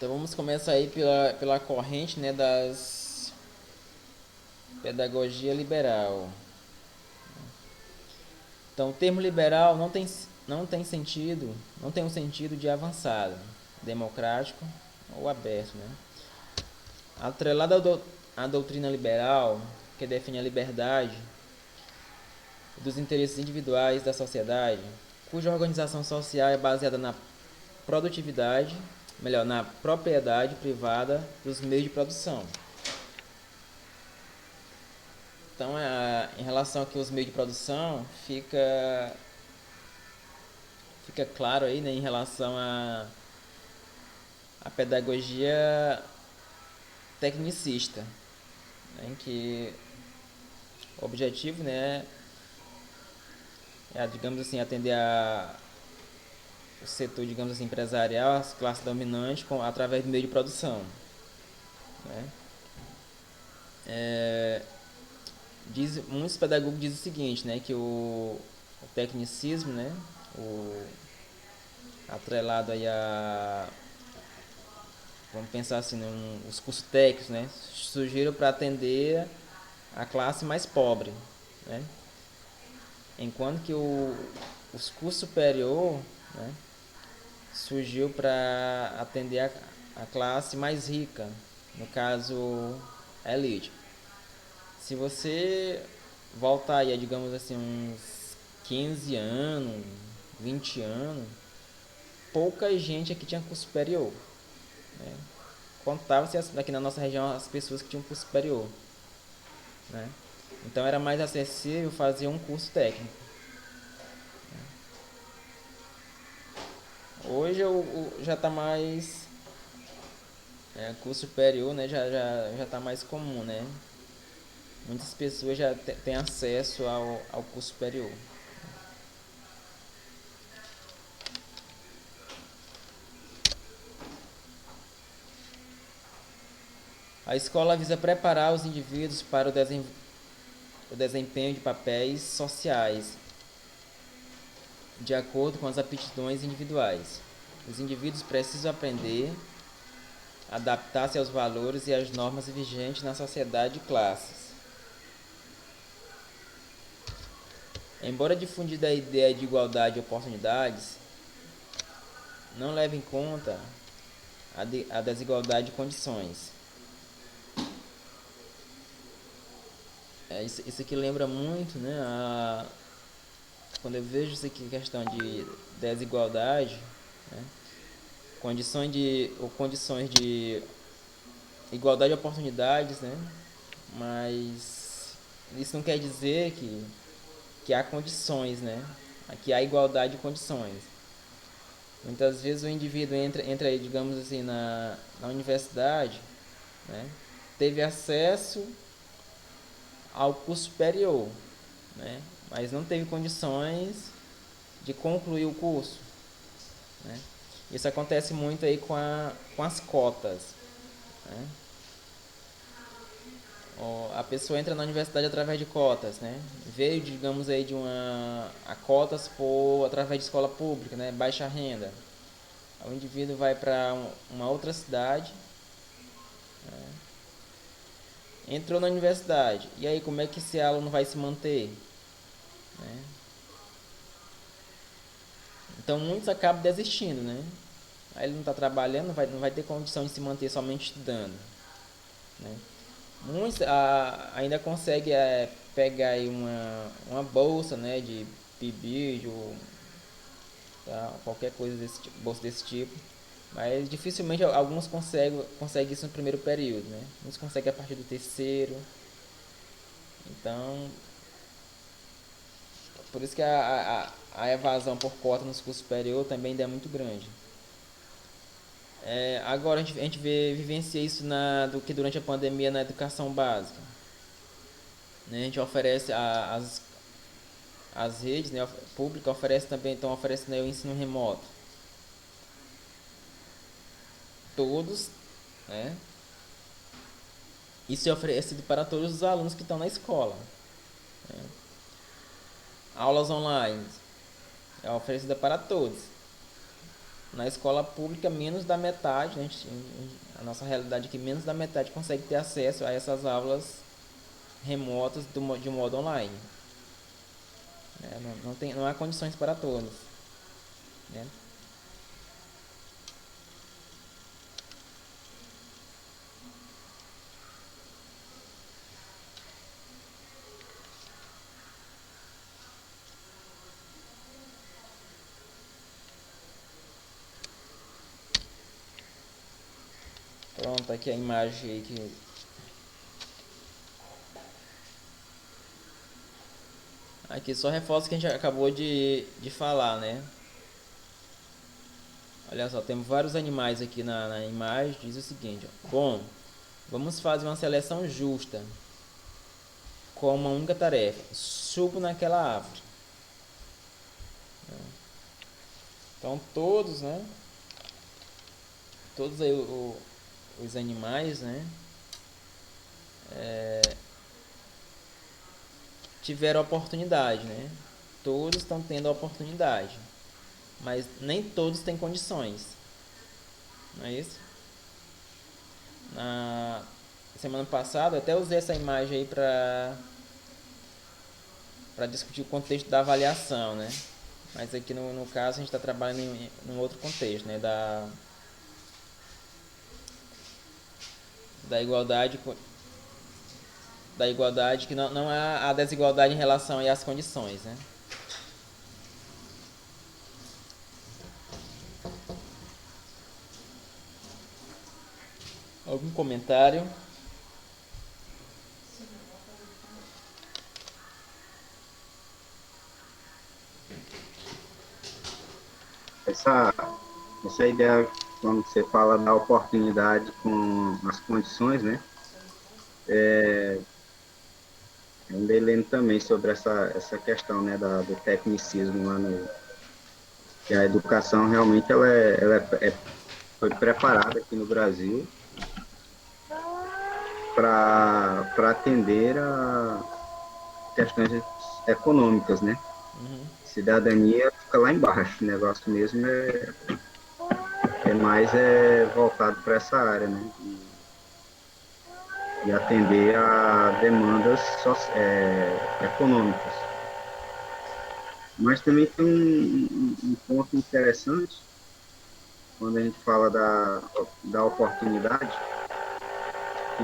Então vamos começar aí pela corrente, né, das pedagogia liberal. Então o termo liberal não tem um sentido de avançado, democrático ou aberto, né? Atrelado à doutrina liberal, que define a liberdade dos interesses individuais da sociedade, cuja organização social é baseada na produtividade, melhor, na propriedade privada dos meios de produção. Então, em relação aqui aos meios de produção, fica claro aí, né, em relação à pedagogia tecnicista, né, em que o objetivo, né, é, digamos assim, atender o setor, digamos assim, empresarial, as classes dominantes, através do meio de produção, né? Muitos pedagogos dizem o seguinte, né, que o tecnicismo, né, o atrelado aí vamos pensar assim, os cursos técnicos, né, surgiram para atender a classe mais pobre, né, enquanto que os cursos superior, né, surgiu para atender a classe mais rica, no caso, a elite. Se você voltar aí, digamos assim, uns 15 anos, 20 anos, pouca gente aqui tinha curso superior, né? Contava-se aqui na nossa região as pessoas que tinham curso superior, né? Então era mais acessível fazer um curso técnico. Hoje já está mais curso superior, né? Já está mais comum, né? Muitas pessoas já têm acesso ao curso superior. A escola visa preparar os indivíduos para o desempenho de papéis sociais, de acordo com as aptidões individuais. Os indivíduos precisam aprender a adaptar-se aos valores e às normas vigentes na sociedade de classes. Embora difundida a ideia de igualdade de oportunidades, não leva em conta a desigualdade de condições. Isso aqui lembra muito, né, quando eu vejo isso aqui, questão de desigualdade, né, condições de igualdade de oportunidades, né, mas isso não quer dizer que há condições, né, que há igualdade de condições. Muitas vezes o indivíduo entra aí, digamos assim, na universidade, né, teve acesso ao curso superior, né, mas não teve condições de concluir o curso, né. Isso acontece muito aí com as cotas, né. A pessoa entra na universidade através de cotas, né? Veio, digamos aí, a cotas por através de escola pública, né? Baixa renda. O indivíduo vai para uma outra cidade, entrou na universidade. E aí, como é que esse aluno vai se manter, né? Então, muitos acabam desistindo, né? Aí ele não está trabalhando, não vai ter condição de se manter somente estudando, né? Muitos ainda conseguem pegar aí uma bolsa, né, de PIBID ou tá, qualquer coisa bolsa desse tipo, mas dificilmente alguns conseguem isso no primeiro período, né? Muitos conseguem a partir do terceiro. Então, por isso que a evasão por cota nos cursos superior também ainda é muito grande. Agora a gente vivencia isso do que durante a pandemia na educação básica, né? A gente oferece as redes, né, públicas oferecem também, então oferece, né, o ensino remoto. Todos, né? Isso é oferecido para todos os alunos que estão na escola, né? Aulas online é oferecida para todos. Na escola pública, menos da metade, né? A nossa realidade é que menos da metade consegue ter acesso a essas aulas remotas de modo online. Né? Não há condições para todos. Né? Pronto, aqui a imagem aí que aqui só reforça o que a gente acabou de falar, né? Olha só, temos vários animais aqui na imagem. Diz o seguinte: ó, bom, vamos fazer uma seleção justa com uma única tarefa. Subo naquela árvore. Então todos, né? Todos aí os animais, né? Tiveram oportunidade, né? Todos estão tendo a oportunidade, mas nem todos têm condições, não é isso? Na semana passada eu até usei essa imagem aí para discutir o contexto da avaliação, né? Mas aqui no caso a gente está trabalhando em um outro contexto, né? Da igualdade, da igualdade que não há a desigualdade em relação aí às condições, né? Algum comentário? Essa, essa ideia, quando você fala da oportunidade com as condições, né? Eu andei lendo também sobre essa questão, né, do tecnicismo lá no, que a educação realmente foi preparada aqui no Brasil para atender a questões econômicas, né? Cidadania fica lá embaixo, o negócio mesmo é mais voltado para essa área, né? De atender a demandas econômicas. Mas também tem um ponto interessante quando a gente fala da oportunidade, que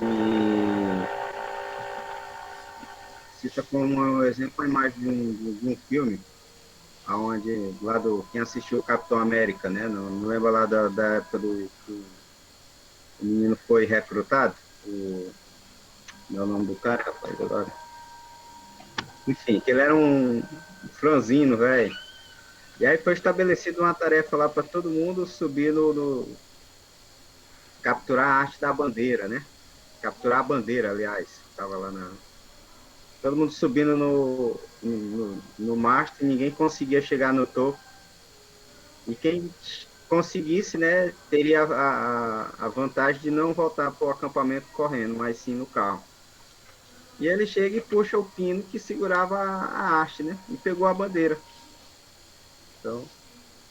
cita como exemplo a imagem de um filme, onde lá quem assistiu o Capitão América, né? Não lembra lá da época que o menino foi recrutado? Não é o nome do cara, rapaz, agora. Enfim, que ele era um franzino, velho. E aí foi estabelecida uma tarefa lá para todo mundo subir capturar a arte da bandeira, né? Capturar a bandeira, aliás, estava lá na. Todo mundo subindo no mastro, e ninguém conseguia chegar no topo. E quem conseguisse, né, teria a vantagem de não voltar para o acampamento correndo, mas sim no carro. E ele chega e puxa o pino que segurava a haste, né? E pegou a bandeira. Então,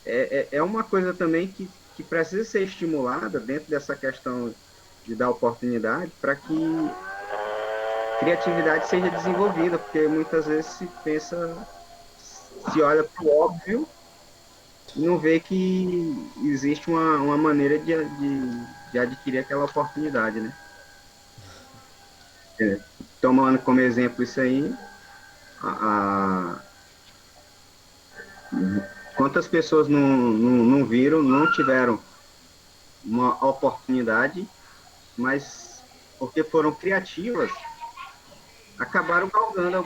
é uma coisa também que precisa ser estimulada dentro dessa questão de dar oportunidade para que criatividade seja desenvolvida, porque muitas vezes se pensa, se olha para o óbvio e não vê que existe uma maneira de adquirir aquela oportunidade, né? É, tomando como exemplo isso aí, a, quantas pessoas não viram, não tiveram uma oportunidade, mas porque foram criativas, acabaram galgando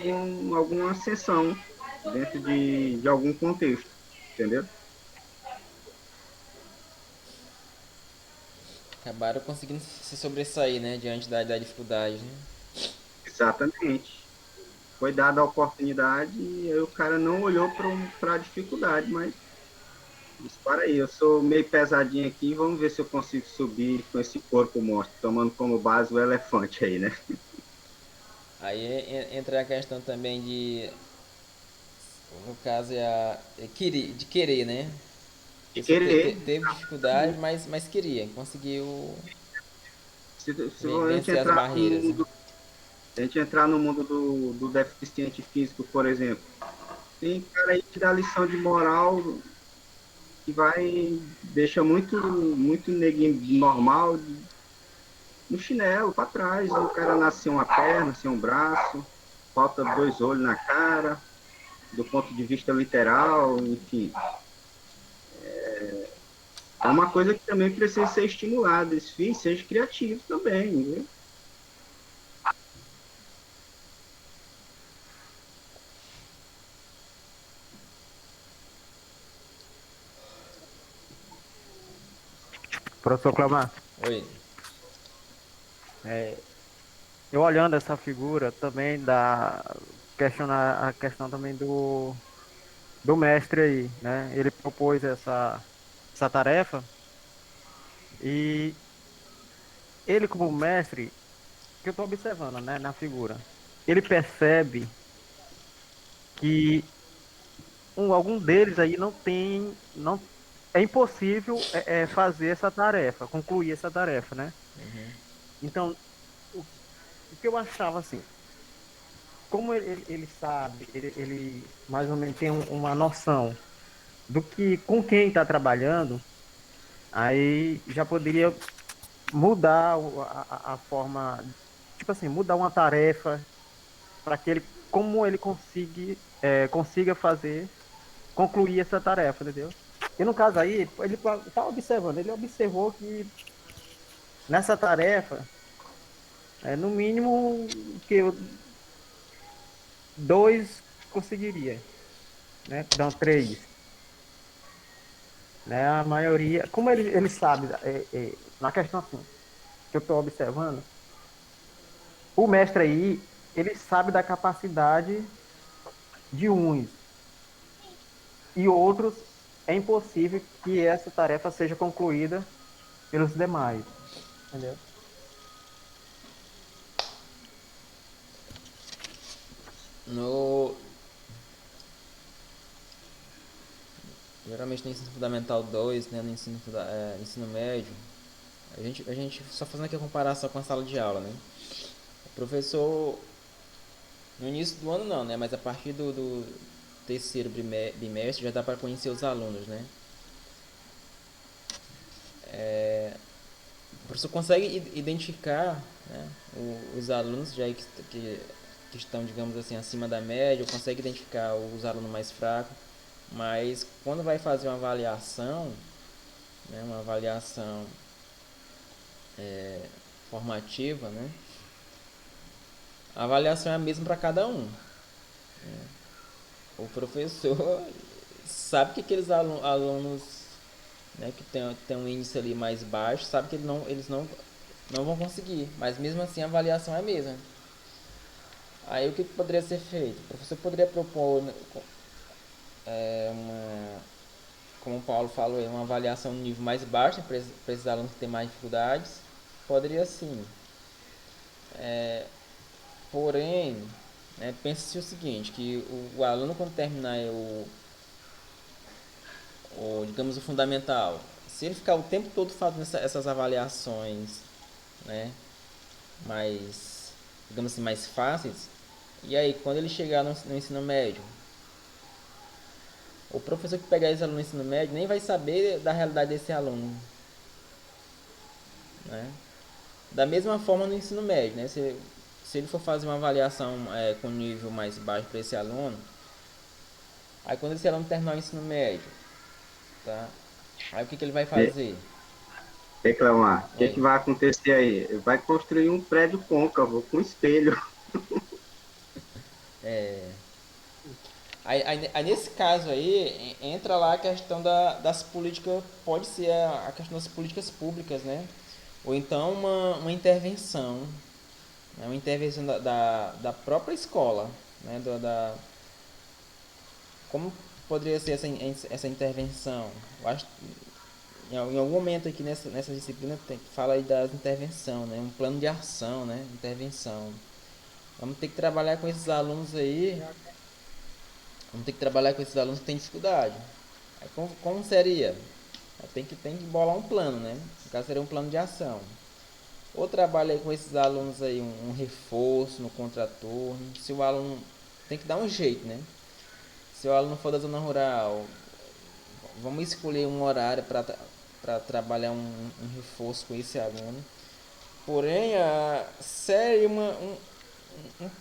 alguma ascensão dentro de algum contexto, entendeu? Acabaram conseguindo se sobressair, né? Diante da dificuldade, né? Exatamente. Foi dada a oportunidade e aí o cara não olhou para a dificuldade, mas disse, para aí, eu sou meio pesadinho aqui, vamos ver se eu consigo subir com esse corpo monstro, tomando como base o elefante aí, né? Aí entra a questão também de, no caso, de querer, né? A de pessoa querer. teve dificuldade, mas queria, conseguiu Se a gente vencer as entrar no barreiras, né? mundo, a gente entrar no mundo do deficiente físico, por exemplo, tem cara aí que dá lição de moral que vai deixa muito neguinho normal no chinelo para trás. O cara nasce sem uma perna, sem um braço, falta dois olhos na cara, do ponto de vista literal, enfim. É uma coisa que também precisa ser estimulada. Esse filho seja criativo também, viu? Professor Clamar, Oi. eu olhando essa figura também da questionar a questão também do mestre aí, né? Ele propôs essa tarefa e ele como mestre, que eu estou observando, né, na figura, ele percebe que algum deles aí não tem, não é impossível fazer essa tarefa, concluir essa tarefa, né? Então, o, o que eu achava assim, como ele sabe, ele mais ou menos tem uma noção do que com quem está trabalhando, aí já poderia mudar a forma, tipo assim, mudar uma tarefa para que ele, como ele consiga fazer, concluir essa tarefa, entendeu? E no caso aí, ele está observando, ele observou que nessa tarefa, no mínimo que dois conseguiria, né? Não, três. Né? A maioria, como ele sabe, na questão assim, que eu estou observando, o mestre aí, ele sabe da capacidade de uns e outros é impossível que essa tarefa seja concluída pelos demais, entendeu? No, geralmente no ensino fundamental 2, né, no ensino médio, a gente só fazendo aqui a comparação com a sala de aula, né? O professor, no início do ano não, né? Mas a partir do terceiro bimestre já dá para conhecer os alunos, né? O professor consegue identificar, né, os alunos já que estão, digamos assim, acima da média, consegue identificar os alunos mais fracos, mas quando vai fazer uma avaliação, né, uma avaliação formativa, né, a avaliação é a mesma para cada um. O professor sabe que aqueles alunos, né, que tem um índice ali mais baixo, sabe que eles não vão conseguir, mas mesmo assim a avaliação é a mesma. Aí o que poderia ser feito? O professor poderia propor, né, como o Paulo falou, uma avaliação no nível mais baixo para esses alunos que têm mais dificuldades. Poderia sim. Porém, né, pense-se o seguinte, que o aluno quando terminar digamos, o fundamental, se ele ficar o tempo todo fazendo essas avaliações, né, mais, digamos assim, mais fáceis, e aí quando ele chegar no ensino médio, o professor que pegar esse aluno no ensino médio nem vai saber da realidade desse aluno, né? Da mesma forma no ensino médio, né? Se ele for fazer uma avaliação com nível mais baixo para esse aluno, aí quando esse aluno terminar o ensino médio, tá? Aí o que ele vai fazer? Reclamar. O que, Oi. que vai acontecer aí? Vai construir um prédio côncavo com espelho. Aí nesse caso aí, entra lá a questão das políticas, pode ser a questão das políticas públicas, né? Ou então uma intervenção, né? Uma intervenção da própria escola, né? Como poderia ser essa intervenção? Eu acho que em algum momento aqui nessa disciplina fala aí da intervenção, né? Um plano de ação, né? Intervenção. Vamos ter que trabalhar com esses alunos aí. Vamos ter que trabalhar com esses alunos que têm dificuldade. Aí como seria? Tem que bolar um plano, né? No caso seria um plano de ação. Ou trabalha aí com esses alunos aí um reforço no contraturno. Se o aluno tem que dar um jeito, né? Se o aluno for da zona rural, vamos escolher um horário para trabalhar um reforço com esse aluno. Porém, seria um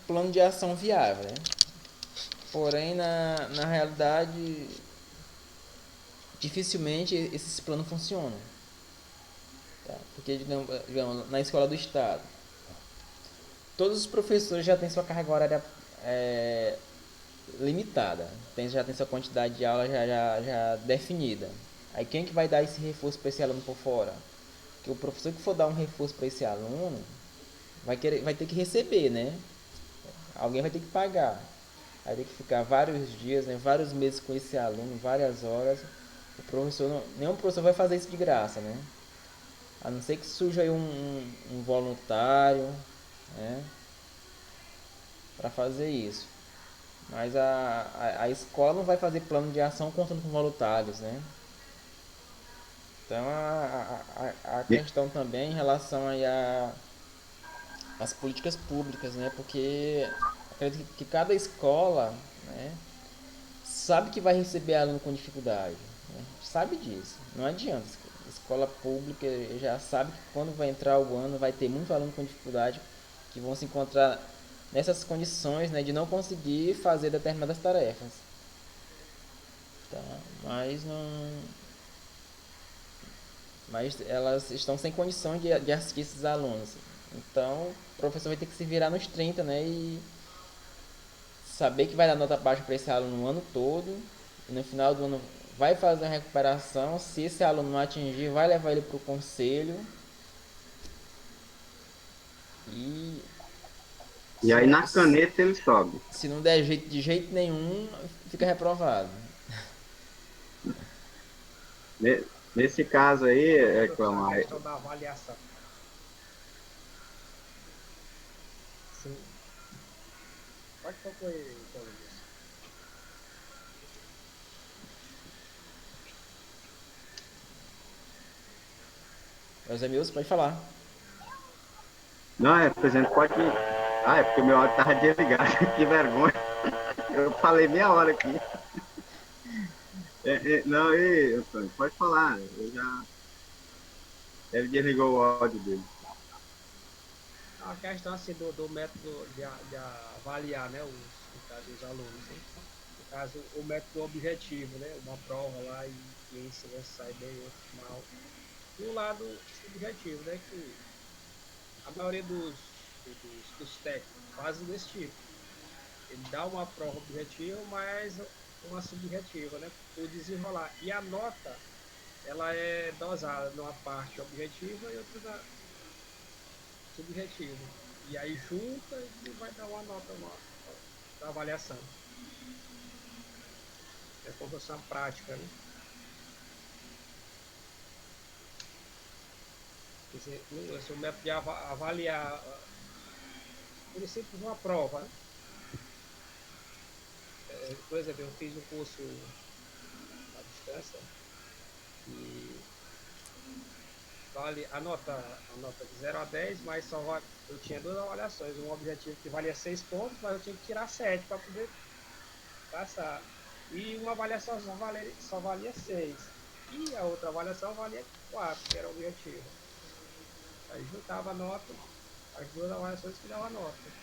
plano de ação viável, né? Porém, na realidade, dificilmente esses planos funcionam. Tá? Porque, digamos, na escola do Estado, todos os professores já têm sua carga horária é, limitada, já tem sua quantidade de aula já definida. Aí quem que vai dar esse reforço para esse aluno por fora? Porque o professor que for dar um reforço para esse aluno vai ter que receber, né? Alguém vai ter que pagar. Vai ter que ficar vários dias, né, vários meses com esse aluno, várias horas. O professor nenhum professor vai fazer isso de graça, né? A não ser que surja aí um voluntário, né, para fazer isso. Mas a escola não vai fazer plano de ação contando com voluntários, né? Então a E, questão também em relação aí às políticas públicas, né? Porque acredito que cada escola, né, sabe que vai receber aluno com dificuldade, né? Sabe disso. Não adianta. Escola pública já sabe que quando vai entrar o ano vai ter muito aluno com dificuldade que vão se encontrar nessas condições, né, de não conseguir fazer determinadas tarefas. Tá? Mas não, mas elas estão sem condições de assistir esses alunos. Então, o professor vai ter que se virar nos 30, né, e saber que vai dar nota baixa para esse aluno o ano todo, e no final do ano vai fazer uma recuperação. Se esse aluno não atingir, vai levar ele para o conselho e e se aí não, na caneta ele sobe. se não der jeito de jeito nenhum, fica reprovado. Nesse caso aí, Ô, é, professor, a Clamar, questão da avaliação. Sim. Pode concluir, então, Luiz. Meus amigos, pode falar. não, presidente, pode. Ah, é porque meu áudio tava desligado. Que vergonha. Eu falei meia hora aqui. Não, Antônio, pode falar. Eu já. Ele desligou o áudio dele. A questão assim, do método de avaliar, né, no caso, os alunos, né? No caso, o método objetivo, né, uma prova lá e esse né, sai bem, outro mal. E o lado subjetivo, né, que a maioria dos técnicos fazem desse tipo. Ele dá uma prova objetiva, mas uma subjetiva, né, por desenrolar. E a nota, ela é dosada numa parte objetiva e outra subjetiva. E aí junta e vai dar uma nota da avaliação. É como se fosse uma prática, né? Esse é o método de avaliar, por exemplo, uma prova. Né? Por exemplo, eu fiz um curso à distância e vale a nota de 0 a 10, mas eu tinha duas avaliações. Um objetivo que valia 6 pontos, mas eu tinha que tirar 7 para poder passar. E uma avaliação só valia 6. E a outra avaliação valia 4, que era o objetivo. Aí juntava a nota, as duas avaliações que davam a nota.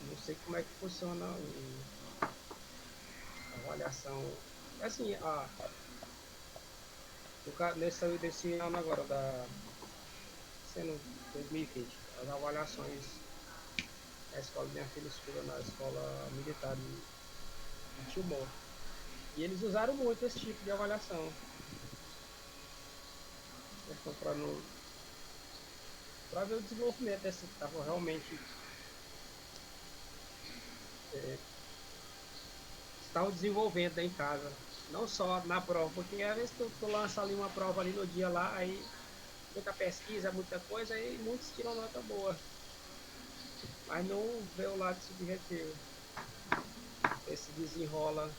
Não sei como é que funciona a avaliação. Assim, desse ano agora, sendo 2020, as avaliações na escola, minha filha estuda na escola militar de Timor. E eles usaram muito esse tipo de avaliação. Para ver o desenvolvimento desse que estava realmente estavam desenvolvendo em casa. Não só na prova, porque às vezes tu lança ali uma prova ali no dia lá, aí muita pesquisa, muita coisa, e muitos tiram nota boa. Mas não vê o lado subjetivo. Esse desenrola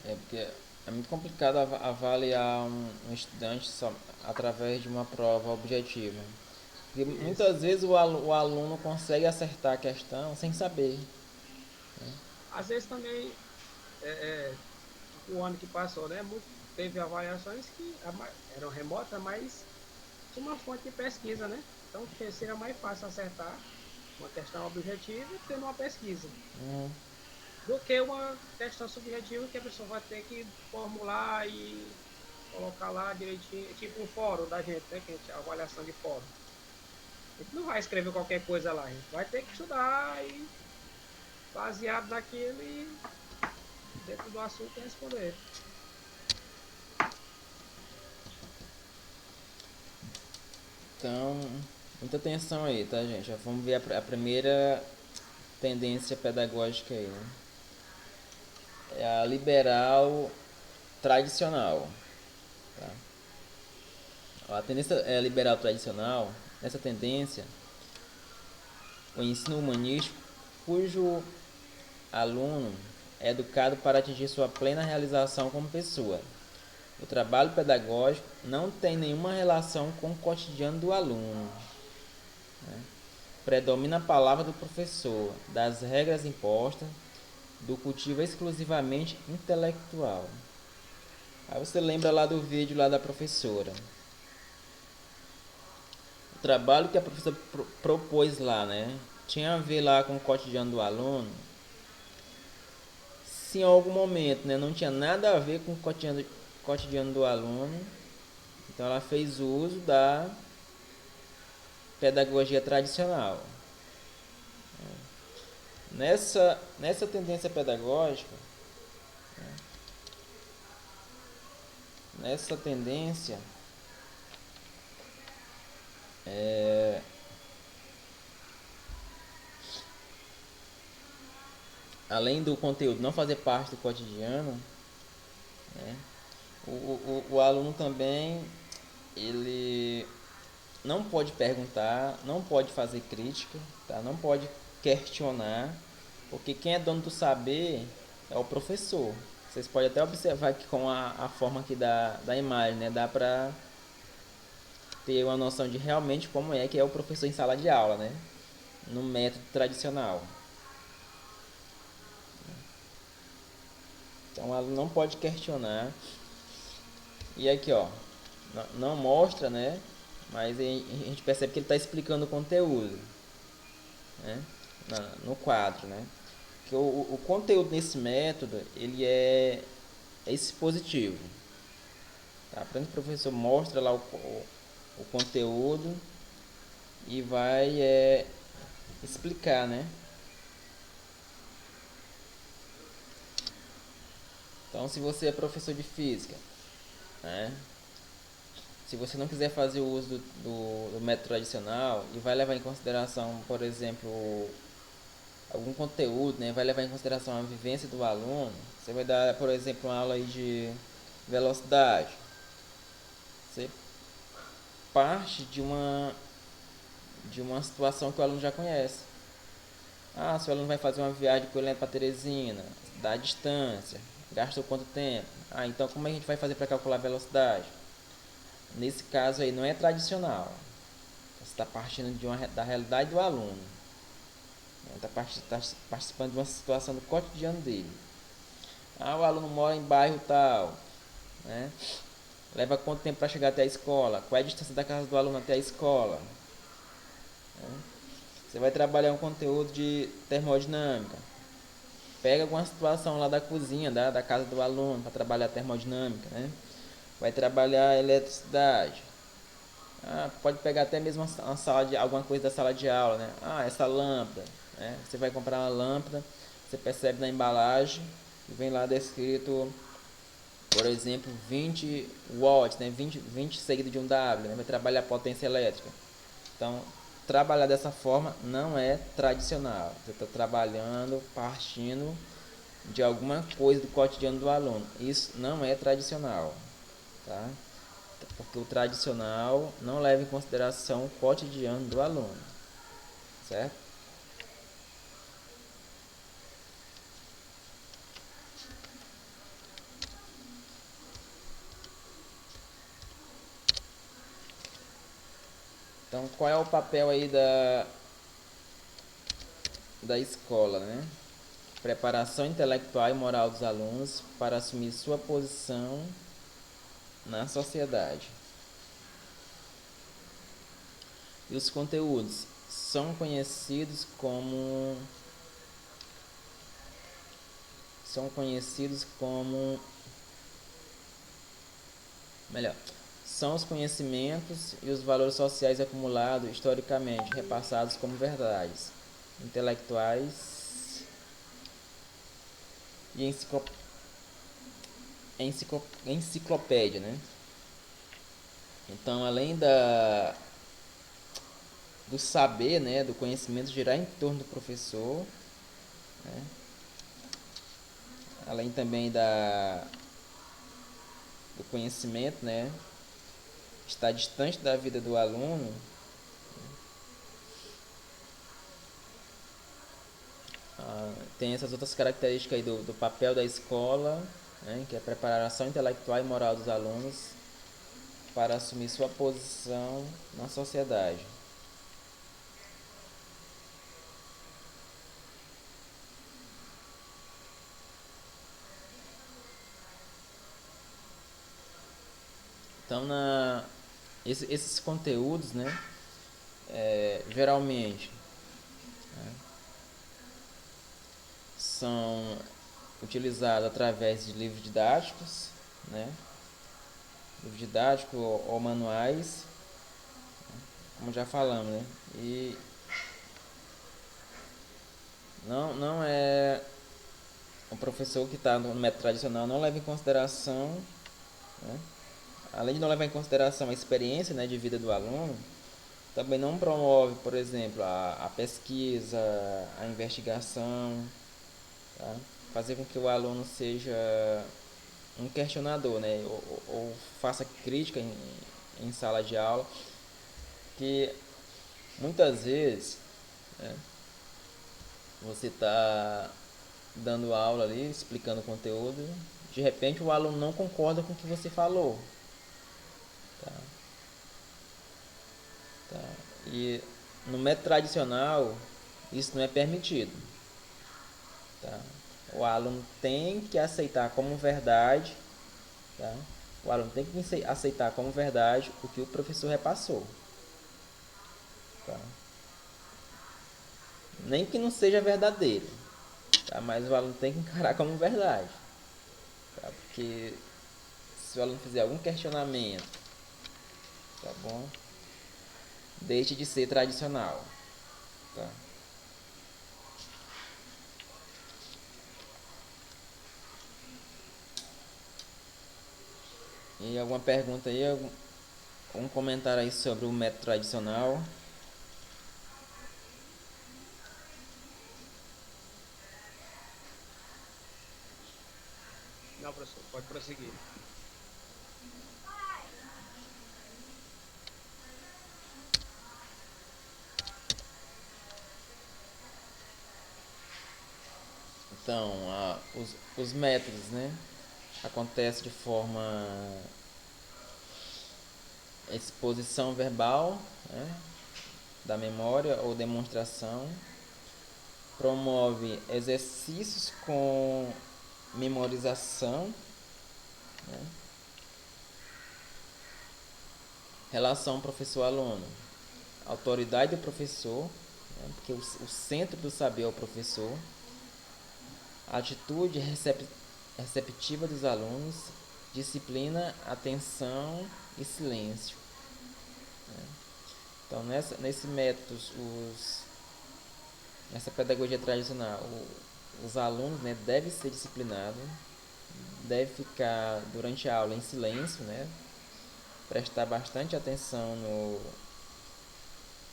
É porque é muito complicado avaliar um estudante só através de uma prova objetiva. Porque Isso. muitas vezes o aluno consegue acertar a questão sem saber. Às vezes também, tipo, o ano que passou, né? Teve avaliações que eram remotas, mas tinha uma fonte de pesquisa, né? Então seria mais fácil acertar uma questão objetiva tendo uma pesquisa, Hum, do que uma questão subjetiva que a pessoa vai ter que formular e colocar lá direitinho, tipo um fórum da gente, né? Que a gente, avaliação de fórum. A gente não vai escrever qualquer coisa lá, a gente vai ter que estudar e baseado naquilo e dentro do assunto responder. Então, muita atenção aí, tá, gente? Já vamos ver a primeira tendência pedagógica aí, né? É a liberal tradicional. Tá? A tendência é liberal tradicional, essa tendência, o ensino humanístico, cujo aluno é educado para atingir sua plena realização como pessoa. O trabalho pedagógico não tem nenhuma relação com o cotidiano do aluno. Predomina a palavra do professor, das regras impostas, do cultivo exclusivamente intelectual. Aí você lembra lá do vídeo lá da professora. O trabalho que a professora propôs lá, né? Tinha a ver lá com o cotidiano do aluno. Se em algum momento, né, não tinha nada a ver com o cotidiano do aluno, então ela fez uso da pedagogia tradicional. Nessa tendência pedagógica, nessa tendência, é, além do conteúdo não fazer parte do cotidiano, né, o aluno também ele não pode perguntar, não pode fazer crítica, tá? Não pode questionar, porque quem é dono do saber é o professor. Vocês podem até observar que com a forma aqui da imagem, né, dá pra ter uma noção de realmente como é que é o professor em sala de aula, né, no método tradicional. Então o aluno não pode questionar. E aqui, ó, não mostra, né, mas a gente percebe que ele está explicando o conteúdo, né, no quadro, né. Que o conteúdo nesse método ele é expositivo. Tá? Por exemplo, o professor mostra lá o conteúdo e vai explicar, né? Então, se você é professor de física, né? Se você não quiser fazer o uso do método tradicional e vai levar em consideração, por exemplo, algum conteúdo, né? Vai levar em consideração a vivência do aluno. Você vai dar, por exemplo, uma aula aí de velocidade. Você parte de uma situação que o aluno já conhece. Ah, se o aluno vai fazer uma viagem com ele para Teresina, dá a distância, gastou quanto tempo? Ah, então como é que a gente vai fazer para calcular a velocidade? Nesse caso aí não é tradicional. Você está partindo da realidade do aluno. Está participando de uma situação do cotidiano dele. Ah, o aluno mora em bairro tal, né? Leva quanto tempo para chegar até a escola? Qual é a distância da casa do aluno até a escola? Você vai trabalhar um conteúdo de termodinâmica. Pega alguma situação lá da cozinha, da casa do aluno, para trabalhar termodinâmica, né? Vai trabalhar eletricidade. Ah, pode pegar até mesmo uma sala de alguma coisa da sala de aula, né? Ah, essa lâmpada, né? Você vai comprar uma lâmpada, você percebe na embalagem e vem lá descrito, por exemplo, 20 watts, né? 20 seguido de um W, né? Vai trabalhar potência elétrica. Então, trabalhar dessa forma não é tradicional. Você está trabalhando, partindo de alguma coisa do cotidiano do aluno. Isso não é tradicional, tá? Porque o tradicional não leva em consideração o cotidiano do aluno, certo? Então, qual é o papel aí da escola, né? Preparação intelectual e moral dos alunos para assumir sua posição na sociedade. E os conteúdos melhor, são os conhecimentos e os valores sociais acumulados historicamente, repassados como verdades intelectuais e enciclopédia, né? Então, além do saber, né, do conhecimento girar em torno do professor, né? Além também do conhecimento, né, está distante da vida do aluno, tem essas outras características aí do papel da escola, né, que é a preparação intelectual e moral dos alunos para assumir sua posição na sociedade. Então, esses conteúdos, né, geralmente, né, são utilizados através de livros didáticos, né, livros didáticos ou manuais, como já falamos, né, e não é o professor que está no método tradicional não leva em consideração, né, além de não levar em consideração a experiência, né, de vida do aluno, também não promove, por exemplo, a pesquisa, a investigação, tá? Fazer com que o aluno seja um questionador, né, ou faça crítica em sala de aula, que muitas vezes, né, você está dando aula ali, explicando o conteúdo, de repente o aluno não concorda com o que você falou. Tá? Tá? E no método tradicional, isso não é permitido. Tá? O aluno tem que aceitar como verdade, tá? O aluno tem que aceitar como verdade o que o professor repassou. Tá? Nem que não seja verdadeiro, tá? Mas o aluno tem que encarar como verdade. Tá? Porque se o aluno fizer algum questionamento, tá bom? Deixe de ser tradicional. Tá? E alguma pergunta aí? Um comentário aí sobre o método tradicional? Não, professor, pode prosseguir. Então, os métodos, né, acontece de forma exposição verbal, né, da memória ou demonstração, promove exercícios com memorização, né, relação professor-aluno, autoridade do professor, né, porque o centro do saber é o professor, atitude receptiva dos alunos, disciplina, atenção e silêncio. Então, nesse método, nessa pedagogia tradicional, os alunos, né, devem ser disciplinados, devem ficar durante a aula em silêncio, né, prestar bastante atenção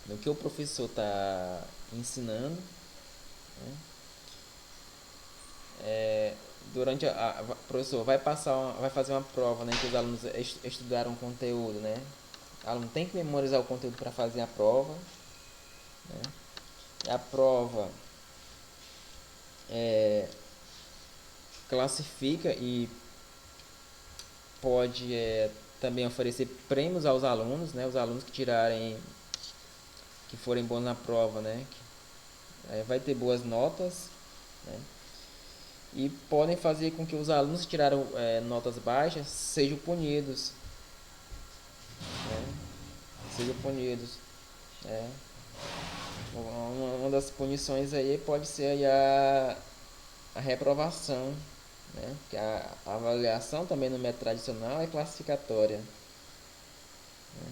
no que o professor está ensinando, né. Durante o professor vai fazer uma prova, né, que os alunos estudaram o conteúdo, né. O aluno tem que memorizar o conteúdo para fazer a prova, né. E a prova classifica e pode também oferecer prêmios aos alunos, né, os alunos que tirarem que forem bons na prova, né? Vai ter boas notas, né? E podem fazer com que os alunos que tiraram notas baixas sejam punidos, né? Sejam punidos, né? Uma das punições aí pode ser aí a reprovação, né? Porque a avaliação também no método tradicional é classificatória, né?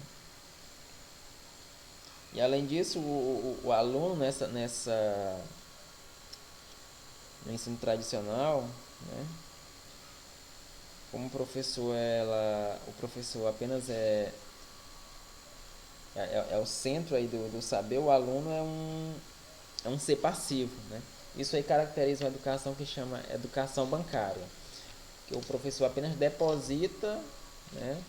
E além disso, o aluno no ensino tradicional, né? Como o professor apenas é o centro aí do saber, o aluno é um ser passivo, né? Isso aí caracteriza uma educação que chama educação bancária, que o professor apenas deposita, né?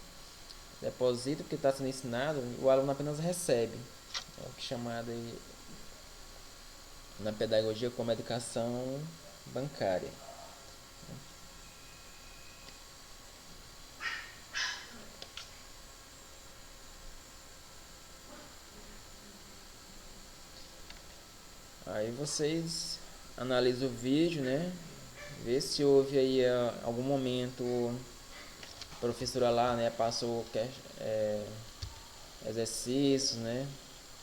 Deposita o que está sendo ensinado, o aluno apenas recebe. É o que é chamado aí, na pedagogia, como educação bancária. Aí vocês analisam o vídeo, né? Vê se houve aí algum momento a professora lá, né, passou exercícios, né,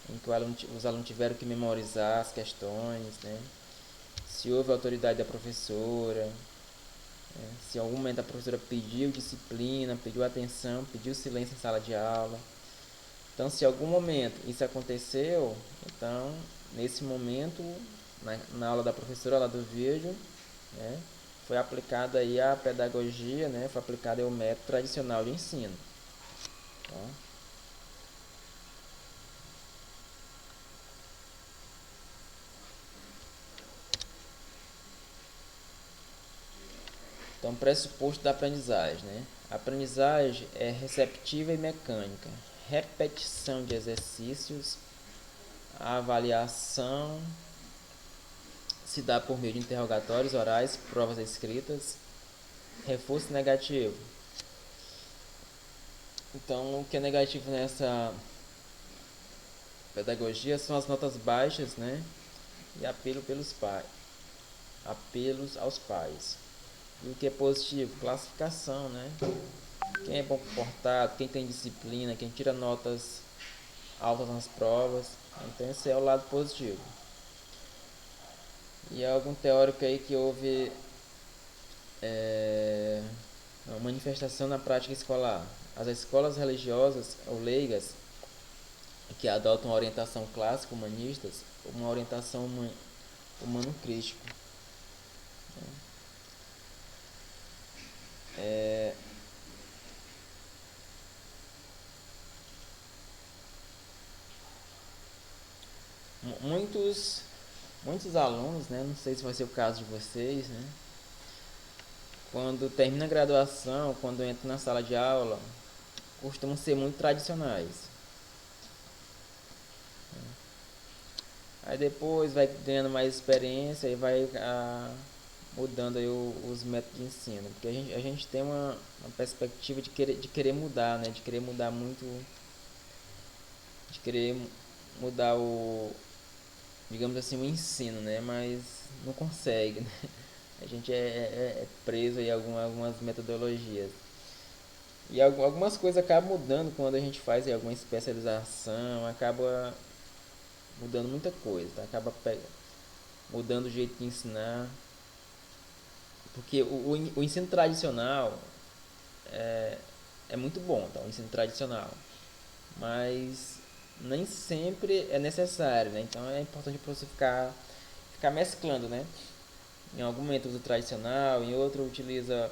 em que os alunos tiveram que memorizar as questões, né? Se houve autoridade da professora, né? Se em algum momento a professora pediu disciplina, pediu atenção, pediu silêncio em sala de aula. Então, se em algum momento isso aconteceu, então, nesse momento, na aula da professora, lá do vídeo, né, foi aplicada aí a pedagogia, né, foi aplicado aí o método tradicional de ensino. Tá? Então, pressuposto da aprendizagem, né? A aprendizagem é receptiva e mecânica, repetição de exercícios, a avaliação se dá por meio de interrogatórios orais, provas escritas, reforço negativo. Então, o que é negativo nessa pedagogia são as notas baixas, né? E apelos aos pais. E o que é positivo? Classificação, né? Quem é bom comportado, quem tem disciplina, quem tira notas altas nas provas. Então esse é o lado positivo. E há algum teórico aí que houve uma manifestação na prática escolar. As escolas religiosas ou leigas que adotam uma orientação clássica humanistas, uma orientação humano-crítico. Muitos alunos, né, não sei se vai ser o caso de vocês, né, quando termina a graduação, quando entra na sala de aula, costumam ser muito tradicionais. Aí depois vai ganhando mais experiência e vai mudando aí os métodos de ensino. Porque a gente tem uma perspectiva de querer mudar, né? De querer mudar muito. De querer mudar digamos assim, o ensino, né? Mas não consegue, né? A gente é preso aí a algumas metodologias. E algumas coisas acabam mudando quando a gente faz aí alguma especialização, acaba mudando muita coisa, tá? Acaba mudando o jeito de ensinar. Porque o ensino tradicional é muito bom, tá? O ensino tradicional. Mas nem sempre é necessário, né? Então é importante você ficar mesclando, né? Em algum momento usa o tradicional, em outro utiliza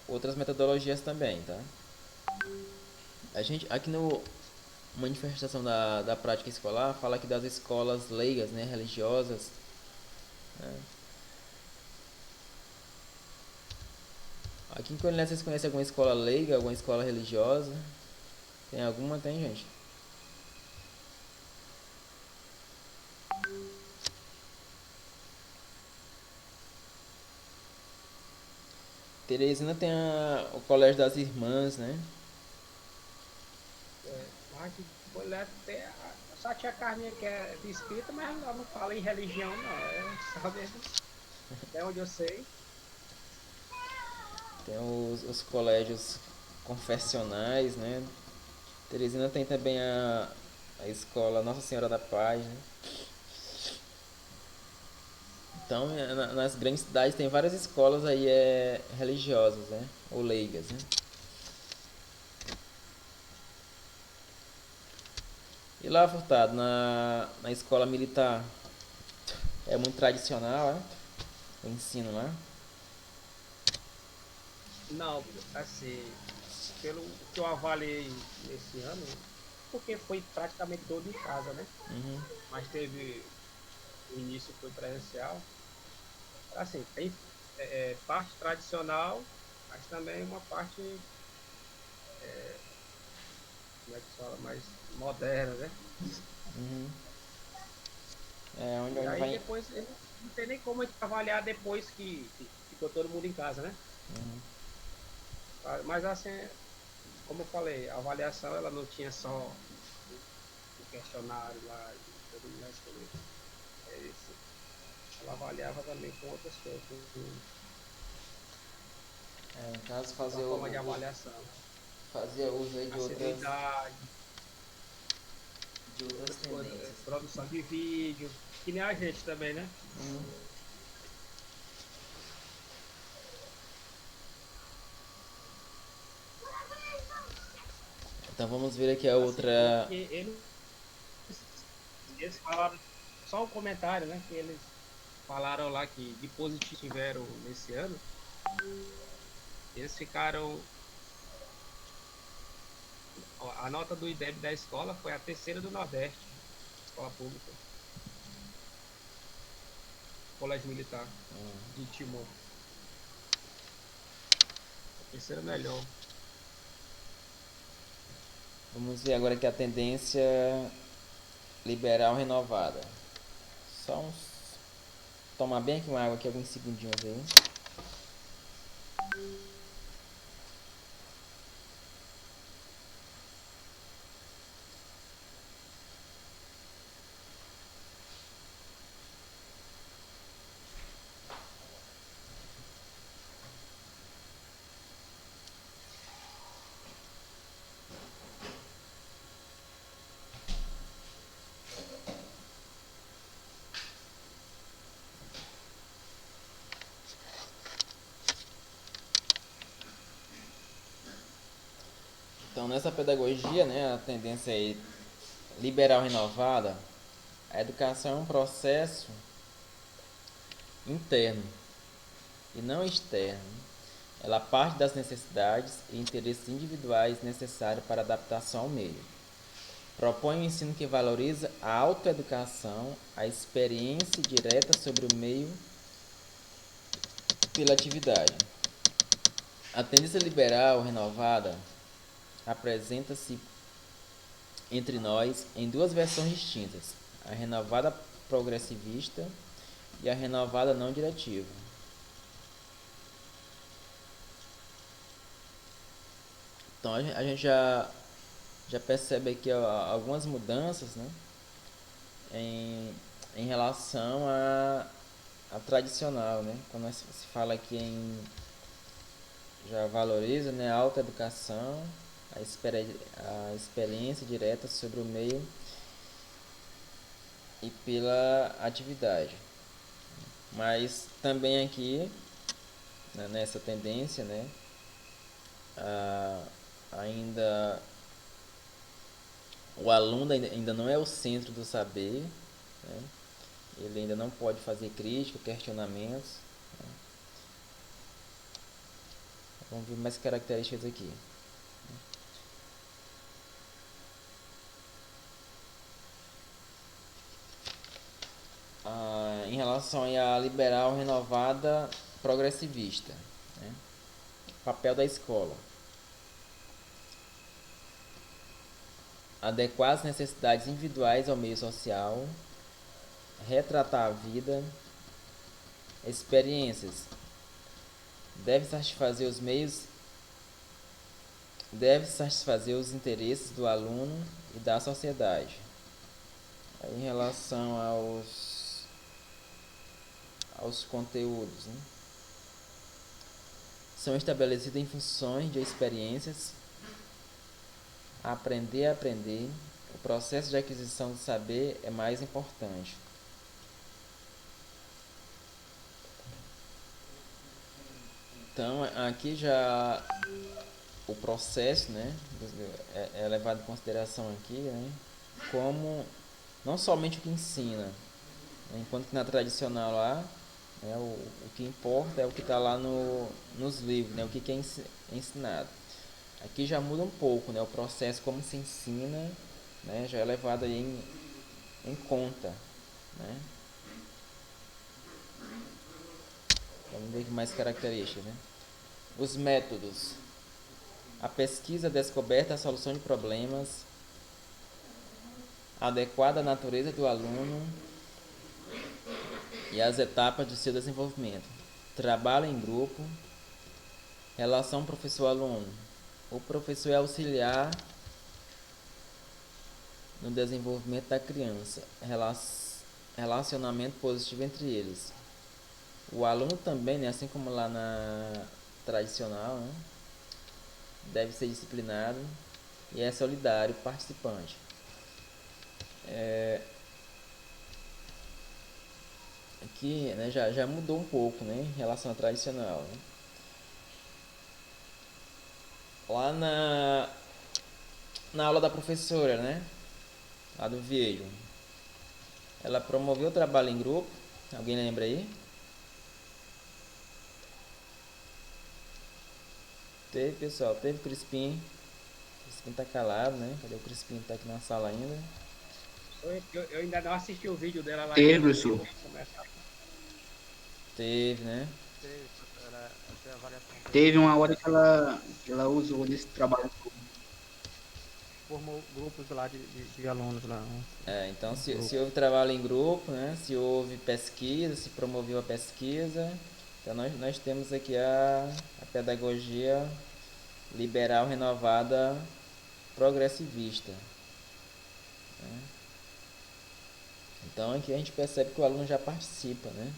outras metodologias também, tá? A gente, aqui no Manifestação da Prática Escolar, fala aqui das escolas leigas, né? Religiosas, né? Aqui em Coelho, vocês conhecem alguma escola leiga, alguma escola religiosa? Tem alguma? Tem, gente? Teresina tem o Colégio das Irmãs, né? Aqui, Coelho tem Só tinha Carminha que é de espírita, mas ela não fala em religião, não. É só mesmo. Até onde eu sei. Tem os colégios confessionais, né? Teresina tem também a escola Nossa Senhora da Paz, né? Então, nas grandes cidades tem várias escolas aí religiosas, né? Ou leigas, né? E lá, Furtado, na escola militar, é muito tradicional, né? O ensino lá. Não, assim, pelo que eu avaliei nesse ano, porque foi praticamente todo em casa, né? Uhum, Mas teve, o início foi presencial. Assim, tem parte tradicional, mas também uma parte, como é que se fala, mais moderna, né? uhum. É onde, E onde aí vai. depois, não tem nem como a gente avaliar depois que ficou todo mundo em casa, né? Uhum, Mas assim, como eu falei, a avaliação ela não tinha só o questionário lá e todo mundo respondeu. É isso. Ela avaliava também com outras coisas, no caso, outra forma de avaliação. fazia uso aí Assiduidade, de outras outras coisas, tendências. produção de vídeo, que nem a gente também, né? Uhum. Então vamos ver aqui a Assim, outra. porque eles falaram, só um comentário, né? Que eles falaram lá que de positivo tiveram nesse ano, eles ficaram. A nota do IDEB da escola foi a terceira do Nordeste, escola pública, colégio militar de Timor. A terceira melhor. Vamos ver agora aqui a tendência liberal renovada. Só uns. Tomar bem aqui uma água aqui, alguns segundinhos aí. Então, nessa pedagogia, né, a tendência aí liberal renovada, a educação é um processo interno e não externo. Ela parte das necessidades e interesses individuais necessários para a adaptação ao meio. Propõe um ensino que valoriza a autoeducação, a experiência direta sobre o meio pela atividade. A tendência liberal renovada apresenta-se entre nós em duas versões distintas: a renovada progressivista e a renovada não diretiva. Então a gente já percebe aqui algumas mudanças, né, em relação a tradicional, né? Quando se fala aqui já valoriza, né, a alta educação, a experiência direta sobre o meio e pela atividade. Mas também aqui, né, nessa tendência, né, ainda o aluno ainda não é o centro do saber, né? Ele ainda não pode fazer crítica, questionamentos, né? Vamos ver mais características aqui. Em relação à liberal renovada progressivista, né? Papel da escola: adequar as necessidades individuais ao meio social, retratar a vida, experiências, deve satisfazer os meios, deve satisfazer os interesses do aluno e da sociedade. Aí, em relação aos conteúdos, né? São estabelecidos em funções de experiências, aprender a aprender. O processo de aquisição do saber é mais importante. Então, aqui já o processo, né, é levado em consideração aqui, né, como não somente o que ensina, né, enquanto que na tradicional lá, né, o que importa é o que está lá nos livros, né, o que é ensinado. Aqui já muda um pouco, né, o processo como se ensina, né, já é levado aí em conta, né. Vamos ver que mais características, né. Os métodos: a pesquisa, a descoberta, a solução de problemas, a adequada natureza do aluno e as etapas de seu desenvolvimento. Trabalho em grupo, relação professor-aluno. O professor é auxiliar no desenvolvimento da criança, relacionamento positivo entre eles. O aluno também, né, assim como lá na tradicional, né, deve ser disciplinado e é solidário, participante. Aqui, né, já mudou um pouco, né, em relação à tradicional, né. Lá na aula da professora, né, lá do vídeo, ela promoveu o trabalho em grupo. Alguém lembra aí? Teve, pessoal, teve Crispim. Crispim tá calado, né? Cadê o Crispim? Tá aqui na sala ainda. Eu ainda não assisti o vídeo dela lá Teve, ainda, eu professor. vou começar. Teve, né? Teve, essa avaliação teve. Teve uma hora que ela usou nesse trabalho. Formou grupos lá de alunos lá. Então se Grupo. houve trabalho em grupo, né? Se houve pesquisa, se promoveu a pesquisa. Então nós temos aqui a pedagogia liberal renovada progressivista, né? Então aqui a gente percebe que o aluno já participa, né?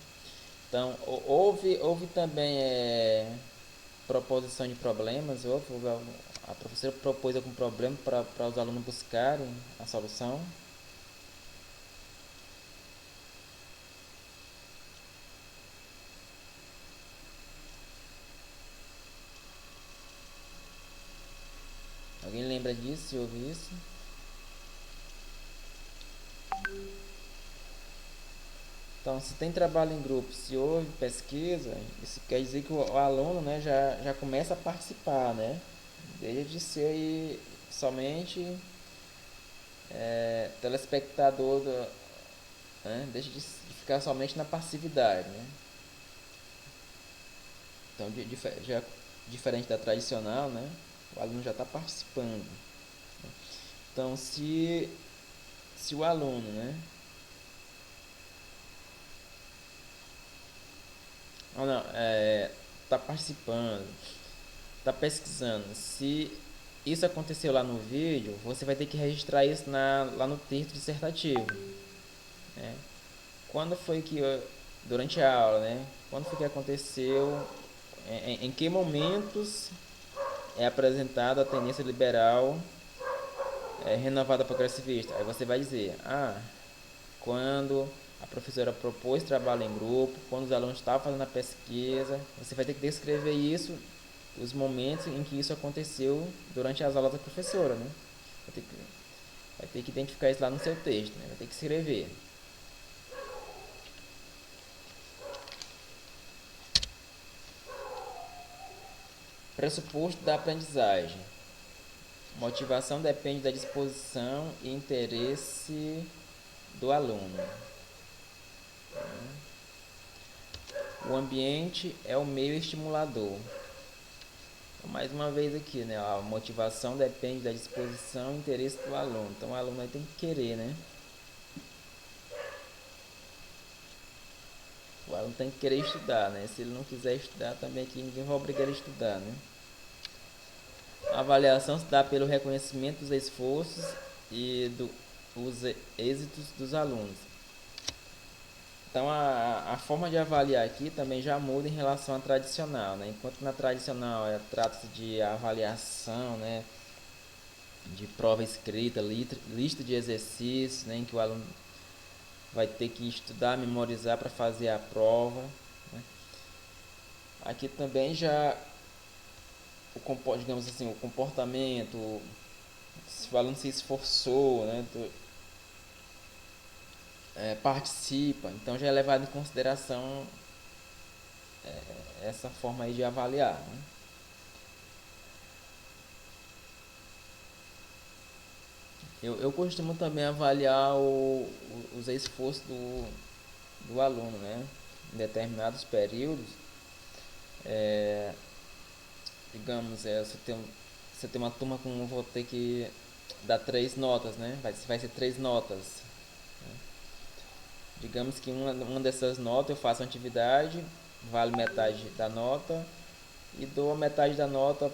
Então houve também proposição de problemas, a professora propôs algum problema para os alunos buscarem a solução. Alguém lembra disso, se houve isso? Então, se tem trabalho em grupo, se houve pesquisa, isso quer dizer que o aluno, né, já começa a participar, né? Deixa de ser aí somente telespectador, né? Deixa de ficar somente na passividade, né? Então, já diferente da tradicional, né? O aluno já está participando. Então, se o aluno, né, tá participando, tá pesquisando, se isso aconteceu lá no vídeo, você vai ter que registrar isso lá no texto dissertativo, né? Quando foi que, durante a aula, né? Quando foi que aconteceu, em que momentos é apresentada a tendência liberal renovada progressivista? Aí você vai dizer, quando a professora propôs trabalho em grupo, quando os alunos estavam fazendo a pesquisa, você vai ter que descrever isso, os momentos em que isso aconteceu durante as aulas da professora, né? Vai ter que identificar isso lá no seu texto, né? Vai ter que escrever. Pressuposto da aprendizagem. Motivação depende da disposição e interesse do aluno. O ambiente é o meio estimulador. Então, mais uma vez aqui, né? A motivação depende da disposição e interesse do aluno. Então o aluno aí tem que querer, né? O aluno tem que querer estudar, né? Se ele não quiser estudar, também aqui ninguém vai obrigar ele a estudar, né? A avaliação se dá pelo reconhecimento dos esforços e do os êxitos dos alunos. Então a forma de avaliar aqui também já muda em relação à tradicional, né? Enquanto na tradicional trata-se de avaliação, né, de prova escrita, lista de exercícios, né, em que o aluno vai ter que estudar, memorizar para fazer a prova, né? Aqui também já digamos assim, o comportamento, se o aluno se esforçou, né, participa, então já é levado em consideração essa forma aí de avaliar, né? Eu costumo também avaliar os esforços do aluno, né? Em determinados períodos, digamos, você tem uma turma com, vou ter que dar 3 notas, né? Vai ser 3 notas. Digamos que uma dessas notas eu faço uma atividade, vale metade da nota, e dou a metade da nota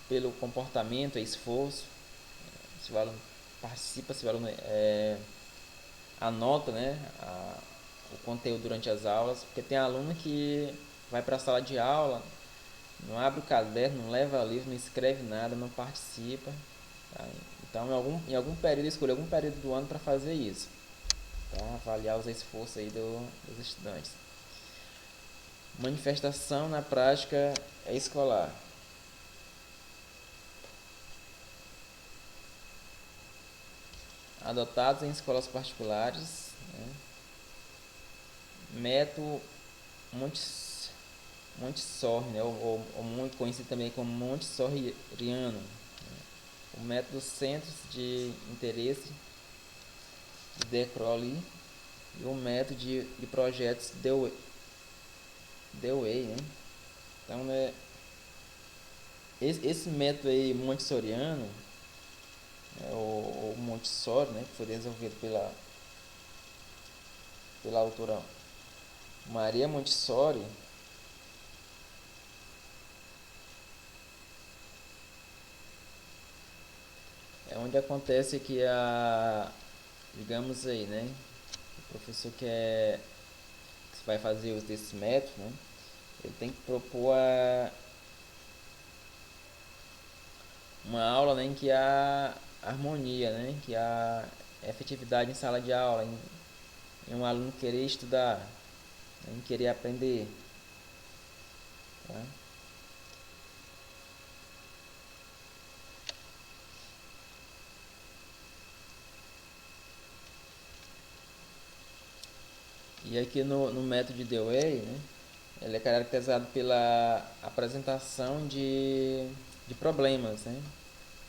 pelo comportamento, esforço, se o aluno participa, se o aluno anota, né, o conteúdo durante as aulas, porque tem aluno que vai para a sala de aula, não abre o caderno, não leva livro, não escreve nada, não participa, tá? Então em algum período, escolher algum período do ano para fazer isso, para avaliar os esforços aí dos estudantes. Manifestação na prática escolar. Adotados em escolas particulares, né? Método Montessori, né? ou muito conhecido também como Montessoriano, né? O método Centros de Interesse de De Crowley e o método de projetos Dewey, né? Então, né, esse método aí montessoriano, né, ou Montessori, né, que foi desenvolvido pela autora Maria Montessori, é onde acontece que digamos aí, né, o professor que vai fazer uso desse método, né, ele tem que propor uma aula, né, em que há harmonia, né, que há efetividade em sala de aula, em um aluno querer estudar, né, em querer aprender, tá? E aqui no método de Dewey, né, ele é caracterizado pela apresentação de problemas, né?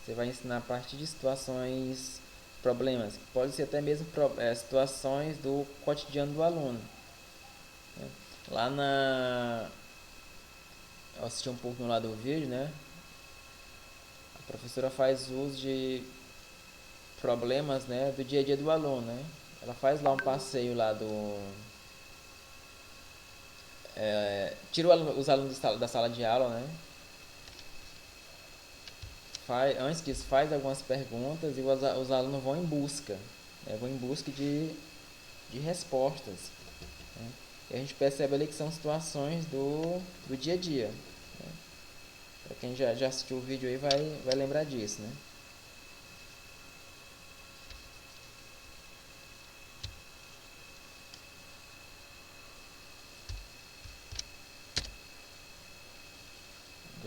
Você vai ensinar a partir de situações, problemas, que podem ser até mesmo situações do cotidiano do aluno, né? Lá eu assisti um pouco no lado do vídeo, né? A professora faz uso de problemas, né, do dia a dia do aluno, né? Ela faz lá um passeio lá tira os alunos da sala de aula, né? Antes disso, faz algumas perguntas e os alunos vão em busca, né? Vão em busca de respostas, né? E a gente percebe ali que são situações do dia a dia, né? Para quem já assistiu o vídeo aí vai lembrar disso, né?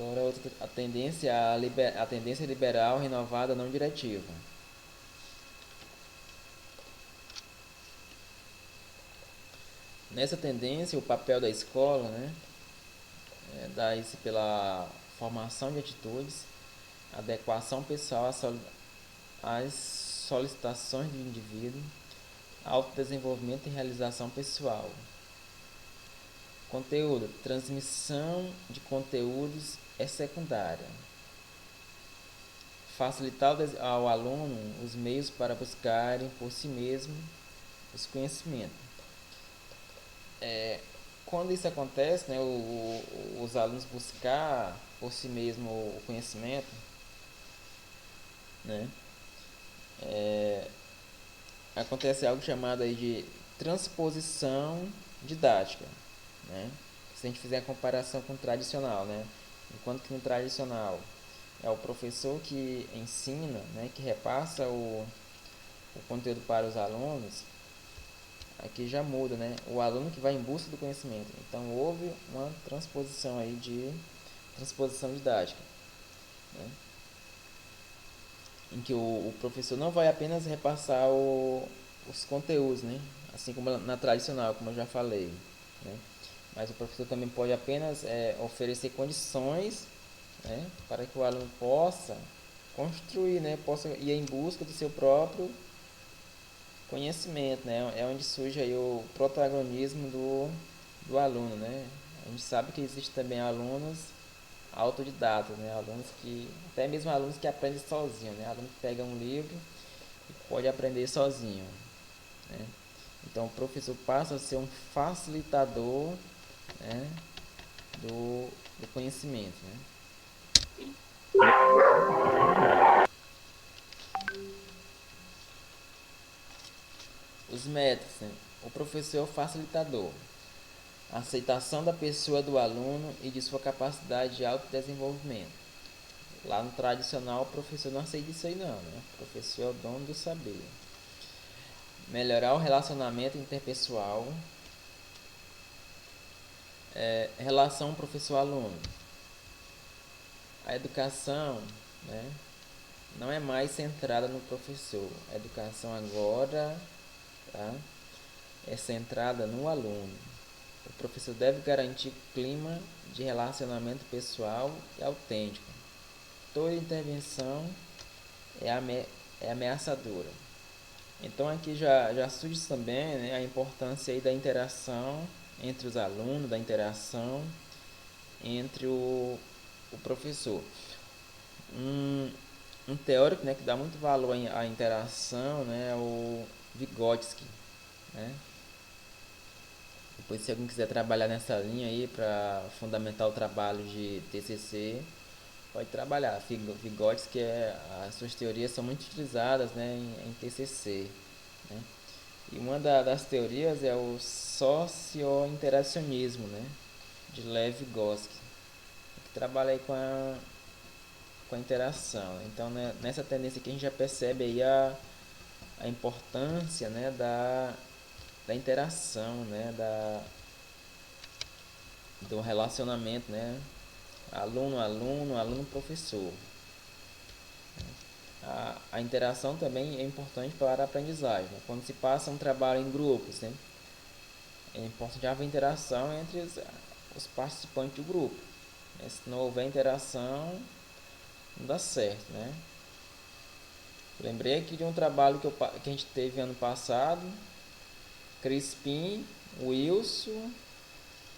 Agora a tendência liberal renovada não diretiva. Nessa tendência, o papel da escola, né, dá-se pela formação de atitudes, adequação pessoal às solicitações do indivíduo, autodesenvolvimento e realização pessoal. Conteúdo: transmissão de conteúdos é secundária. Facilitar ao aluno os meios para buscarem por si mesmo os conhecimentos. Quando isso acontece, né, os alunos buscar por si mesmo o conhecimento, né, acontece algo chamado aí de transposição didática, né? Se a gente fizer a comparação com o tradicional, né? Enquanto que no tradicional é o professor que ensina, né, que repassa o conteúdo para os alunos, aqui já muda, né? O aluno que vai em busca do conhecimento. Então houve uma transposição aí de transposição didática, né? Em que o professor não vai apenas repassar os conteúdos, né? Assim como na tradicional, como eu já falei, né? Mas o professor também pode apenas oferecer condições, né, para que o aluno possa construir, né, possa ir em busca do seu próprio conhecimento, né? É onde surge aí o protagonismo do aluno, né? A gente sabe que existe também alunos autodidatas, né? Alunos que, até mesmo alunos que aprendem sozinho, né? Aluno que pega um livro e pode aprender sozinho, né? Então o professor passa a ser um facilitador, né, do conhecimento, né? Os métodos, né? O professor é o facilitador. A aceitação da pessoa do aluno e de sua capacidade de autodesenvolvimento. Lá no tradicional, o professor não aceita isso aí não, né? O professor é o dono do saber. Melhorar o relacionamento interpessoal. Relação professor-aluno. A educação, né, não é mais centrada no professor. A educação agora, tá, é centrada no aluno. O professor deve garantir clima de relacionamento pessoal e autêntico. Toda intervenção é ameaçadora. Então aqui já surge também, né, a importância aí da interação entre os alunos, da interação entre o professor. Um teórico, né, que dá muito valor à interação, né, é o Vygotsky, né? Depois, se alguém quiser trabalhar nessa linha aí para fundamentar o trabalho de TCC, pode trabalhar. Vygotsky, as suas teorias são muito utilizadas, né, em TCC, né? E uma das teorias é o socio-interacionismo, né, de Lev Vygotsky, que trabalha aí com a interação. Então, né, nessa tendência aqui a gente já percebe aí a importância, né, da interação, né, do relacionamento, né, aluno-aluno, aluno-professor. A interação também é importante para a aprendizagem, né? Quando se passa um trabalho em grupos, né, é importante haver interação entre os participantes do grupo, né? Se não houver interação, não dá certo, né? Lembrei aqui de um trabalho que a gente teve ano passado. Crispim, Wilson,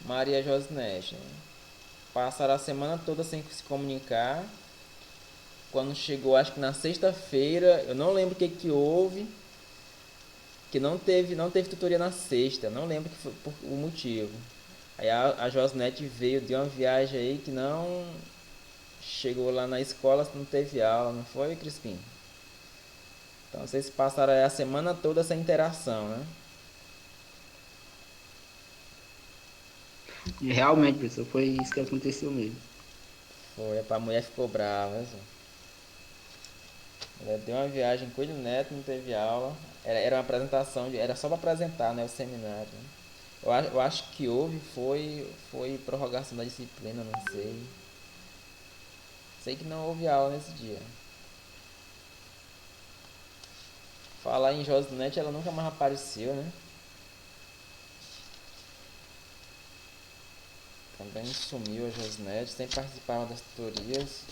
Maria Josinete, né? Passaram a semana toda sem se comunicar. Quando chegou, acho que na sexta-feira, eu não lembro o que houve, que não teve tutoria na sexta, não lembro que foi o motivo. Aí a Josinete veio de uma viagem aí que não chegou lá na escola, não teve aula, não foi, Crispim? Então vocês passaram a semana toda sem interação, né? E realmente, professor, foi isso que aconteceu mesmo. Foi, a mulher ficou brava, né? Ela deu uma viagem com ele neto, não teve aula. Era uma apresentação, era só para apresentar, né, o seminário, né? Eu acho que foi prorrogação da disciplina, não sei. Sei que não houve aula nesse dia. Falar em Josinete, ela nunca mais apareceu, né? Também sumiu a Josinete, sempre participava das tutorias.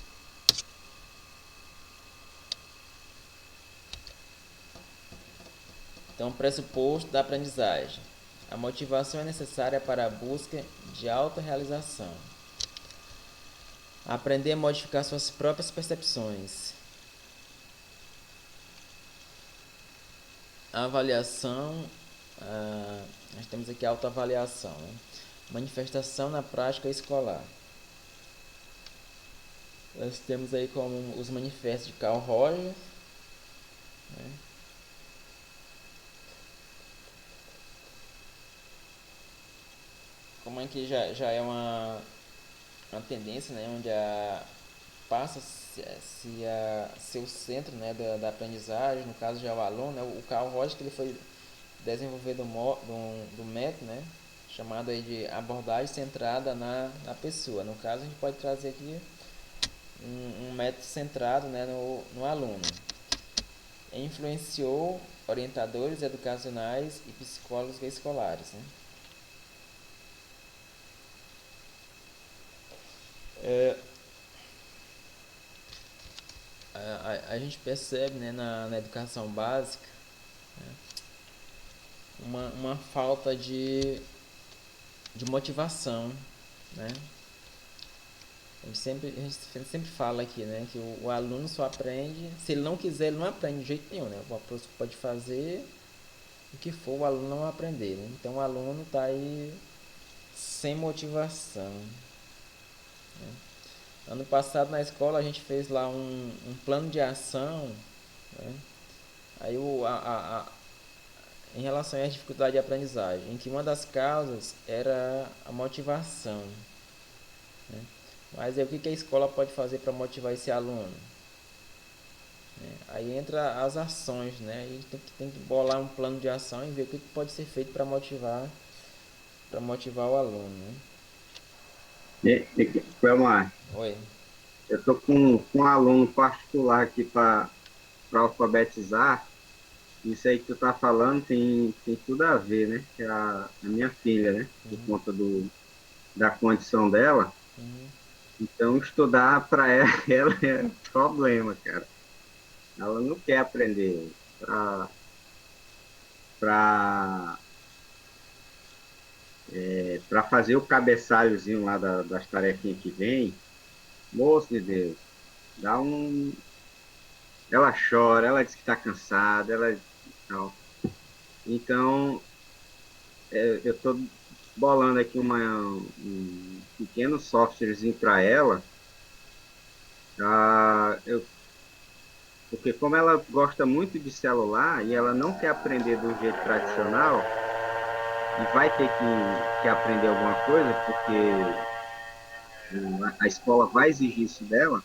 Então, pressuposto da aprendizagem. A motivação é necessária para a busca de autorrealização. Aprender a modificar suas próprias percepções. A avaliação, nós temos aqui a autoavaliação, né? Manifestação na prática escolar. Nós temos aí como os manifestos de Carl Rogers, né? como aqui já é uma tendência, né, onde passa-se a ser o centro, né, da aprendizagem, no caso já o aluno, né, o Carl Rogers, que ele foi desenvolver do método, né, chamado aí de abordagem centrada na pessoa. No caso, a gente pode trazer aqui um método centrado, né, no aluno. Influenciou orientadores educacionais e psicólogos escolares, né. A gente percebe, né, na educação básica, né, uma falta de motivação, né? A gente sempre fala aqui, né, que o aluno só aprende, se ele não quiser, ele não aprende de jeito nenhum, né? O professor pode fazer o que for, o aluno não vai aprender, né? Então o aluno está aí sem motivação, né? Ano passado na escola a gente fez lá um plano de ação, né? Aí em relação às dificuldades de aprendizagem, em que uma das causas era a motivação, né? Mas aí o que a escola pode fazer para motivar esse aluno? Né? Aí entra as ações, né? A gente tem que bolar um plano de ação e ver o que pode ser feito para motivar o aluno, né? Belmar, Oi. eu tô com um aluno particular aqui para alfabetizar. Isso aí que tu tá falando tem tudo a ver, né? Que é a minha filha, né? Por conta da condição dela. Uhum. Então, estudar para ela, ela é problema, cara. Ela não quer aprender para para fazer o cabeçalhozinho lá das tarefinhas que vem. Moço de Deus, dá um. Ela chora, ela diz que está cansada, ela tal. Então, eu estou bolando aqui um pequeno softwarezinho para ela. Porque como ela gosta muito de celular e ela não quer aprender do jeito tradicional, e vai ter que aprender alguma coisa, porque a escola vai exigir isso dela.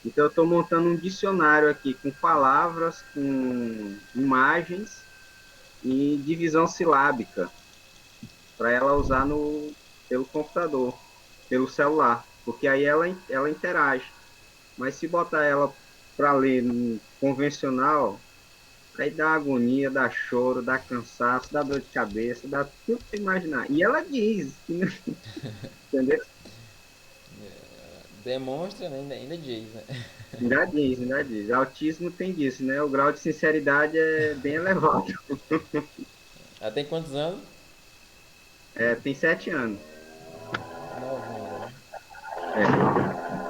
Então, eu estou montando um dicionário aqui com palavras, com imagens e divisão silábica para ela usar pelo computador, pelo celular, porque aí ela interage. Mas se botar ela para ler no convencional, aí dá agonia, dá choro, dá cansaço, dá dor de cabeça, dá tudo que você imaginar. E ela diz, entendeu? Demonstra, né? Ainda diz, né? Ainda diz, ainda diz. Autismo tem disso, né? O grau de sinceridade é bem elevado. Ela tem quantos anos? É, tem 7 anos. Novinha, né?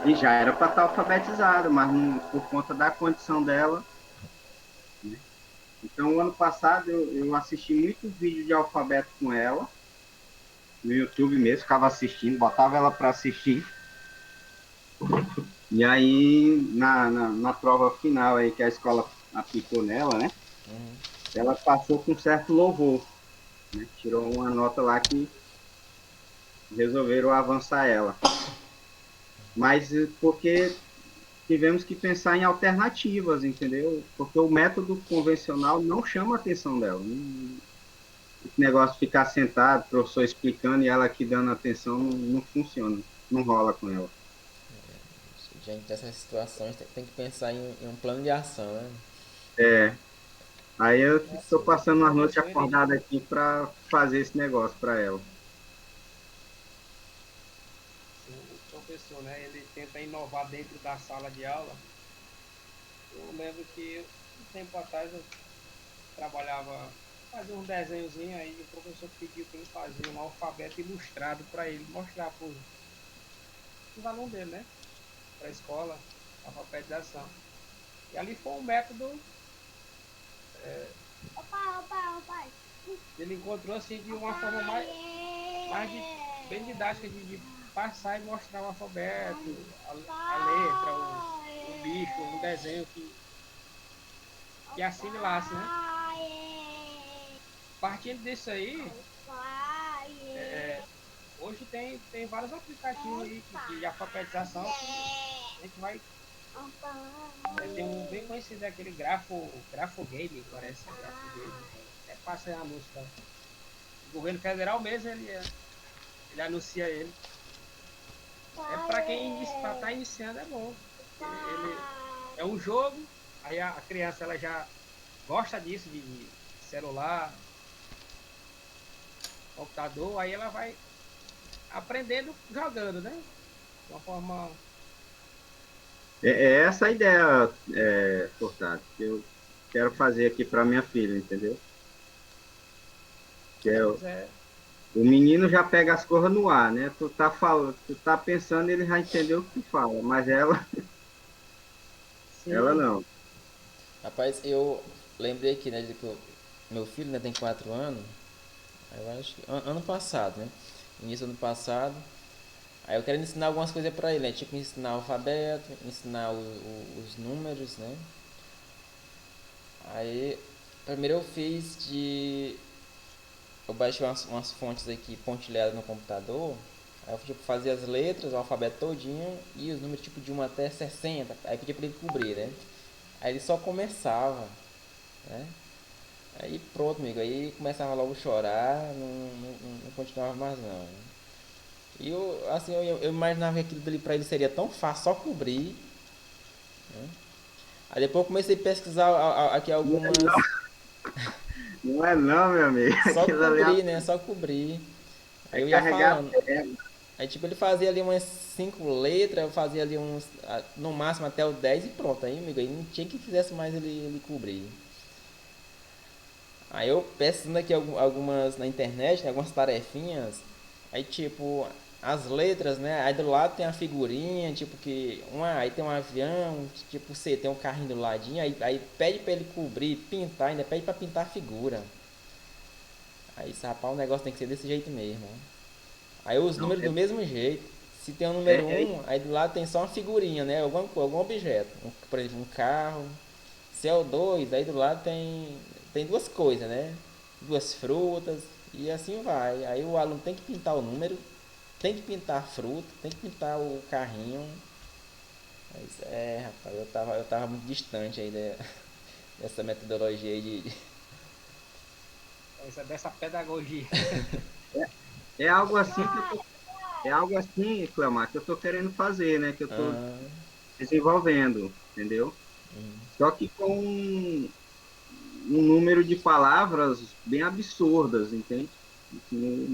E já era para estar alfabetizado, mas por conta da condição dela, né? Então, o ano passado, eu assisti muito vídeo de alfabeto com ela, no YouTube mesmo, ficava assistindo, botava ela para assistir. E aí, na prova final aí que a escola aplicou nela, né? Uhum. Ela passou com certo louvor, né? Tirou uma nota lá que resolveram avançar ela. Mas porque tivemos que pensar em alternativas, entendeu? Porque o método convencional não chama a atenção dela. Esse negócio de ficar sentado, o professor explicando e ela aqui dando atenção não funciona, não rola com ela. Diante dessas situações, tem que pensar em um plano de ação, né? É, aí eu estou Assim, passando o umas noites professor, acordadas aqui para fazer esse negócio para ela. o professor, né, ele tenta inovar dentro da sala de aula. Eu lembro que um tempo atrás eu trabalhava, fazia um desenhozinho aí, o professor pediu para ele fazer um alfabeto ilustrado para ele mostrar para os alunos dele, né? Para a escola, alfabetização. E ali foi um método, ele encontrou assim de uma forma bem didática de passar e mostrar o alfabeto, a letra, o bicho, um desenho que assimilasse, né? Partindo disso aí, tem vários aplicativos aí de alfabetização que a gente vai. Tem um bem conhecido, aquele Grafo Game, parece. Grafo Game. É passa aí a música. O governo federal mesmo, ele anuncia ele. É para quem está iniciando, é bom. Ele é um jogo, aí a criança ela já gosta disso, de celular, computador, aí ela vai aprendendo jogando, né? De uma forma. É essa a ideia, Furtado, que eu quero fazer aqui para minha filha, entendeu? Que é, É, o menino já pega as coisas no ar, né? Tu tá falando, tu tá pensando, ele já entendeu o que tu fala, mas ela sim, não. Rapaz, eu lembrei aqui, né, de que meu filho, né, tem 4 anos. Aí eu acho que ano passado, né? Início do ano passado. Aí eu quero ensinar algumas coisas pra ele, né? Tipo ensinar o alfabeto, ensinar os números, né? Aí primeiro eu fiz de. Eu baixei umas fontes aqui pontilhadas no computador. Aí eu tipo, fazia as letras, o alfabeto todinho e os números tipo de 1 até 60. Aí pedi pra ele cobrir, né? Aí ele só começava, né? Aí pronto, amigo. Aí começava logo a chorar, não continuava mais não. E eu, assim, eu imaginava que aquilo dali pra ele seria tão fácil, só cobrir, né? Aí depois eu comecei a pesquisar aqui algumas. Não é não, meu amigo. Só Aquilo ali cobrir, né? Só cobrir. Aí é eu ia carregar falando. pé. Aí tipo, ele fazia ali umas 5 letras, eu fazia ali uns. No máximo até o 10 e pronto. Aí, amigo, aí não tinha que fizesse mais ele cobrir. Aí eu pesquisando aqui algumas na internet, né, algumas tarefinhas. Aí tipo, as letras, né? Aí do lado tem a figurinha, tipo que. Aí tem um avião, tipo C, tem um carrinho do ladinho, aí pede pra ele cobrir, pintar, ainda pede pra pintar a figura. Aí, rapaz, o negócio tem que ser desse jeito mesmo. Ó. Aí os Não, números do mesmo jeito. Se tem o é, número é, um aí do lado tem só uma figurinha, né? Algum objeto. Por exemplo, um carro. Se é o 2 aí do lado tem duas coisas, né? Duas frutas. E assim vai. Aí o aluno tem que pintar o número, tem que pintar a fruta, tem que pintar o carrinho. Mas rapaz, eu tava muito distante aí dessa metodologia aí dessa pedagogia. é algo assim é algo assim, Cleomar, que eu tô querendo fazer, né? Que eu tô Ah, desenvolvendo, entendeu? Só que com um número de palavras bem absurdas, entende? O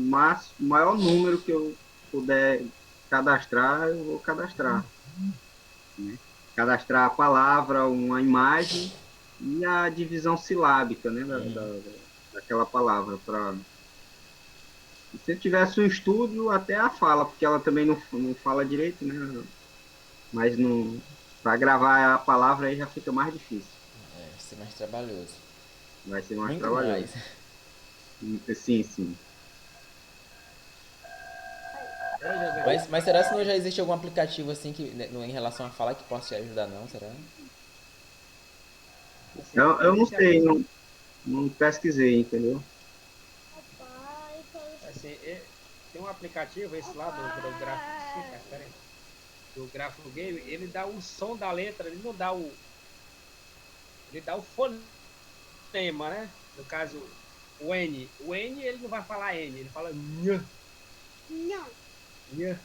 maior número que eu puder cadastrar, eu vou cadastrar, né? Cadastrar a palavra, uma imagem e a divisão silábica, né, daquela palavra. Se tivesse um estudo, até a fala, porque ela também não fala direito, né? Mas não, para gravar a palavra aí já fica mais difícil. vai ser mais trabalhoso. Vai ser mais Muito mais. trabalhoso. Sim, sim. Mas será que não já existe algum aplicativo assim que né, em relação a falar que possa te ajudar não? Será? Assim, Eu não existe sei, não pesquisei, entendeu? assim, tem um aplicativo, esse lá do do Grafo Game, ele dá o som da letra, ele não dá ele dá o fonema, né? No caso, o N. O N ele não vai falar N, ele fala Nh. Nh,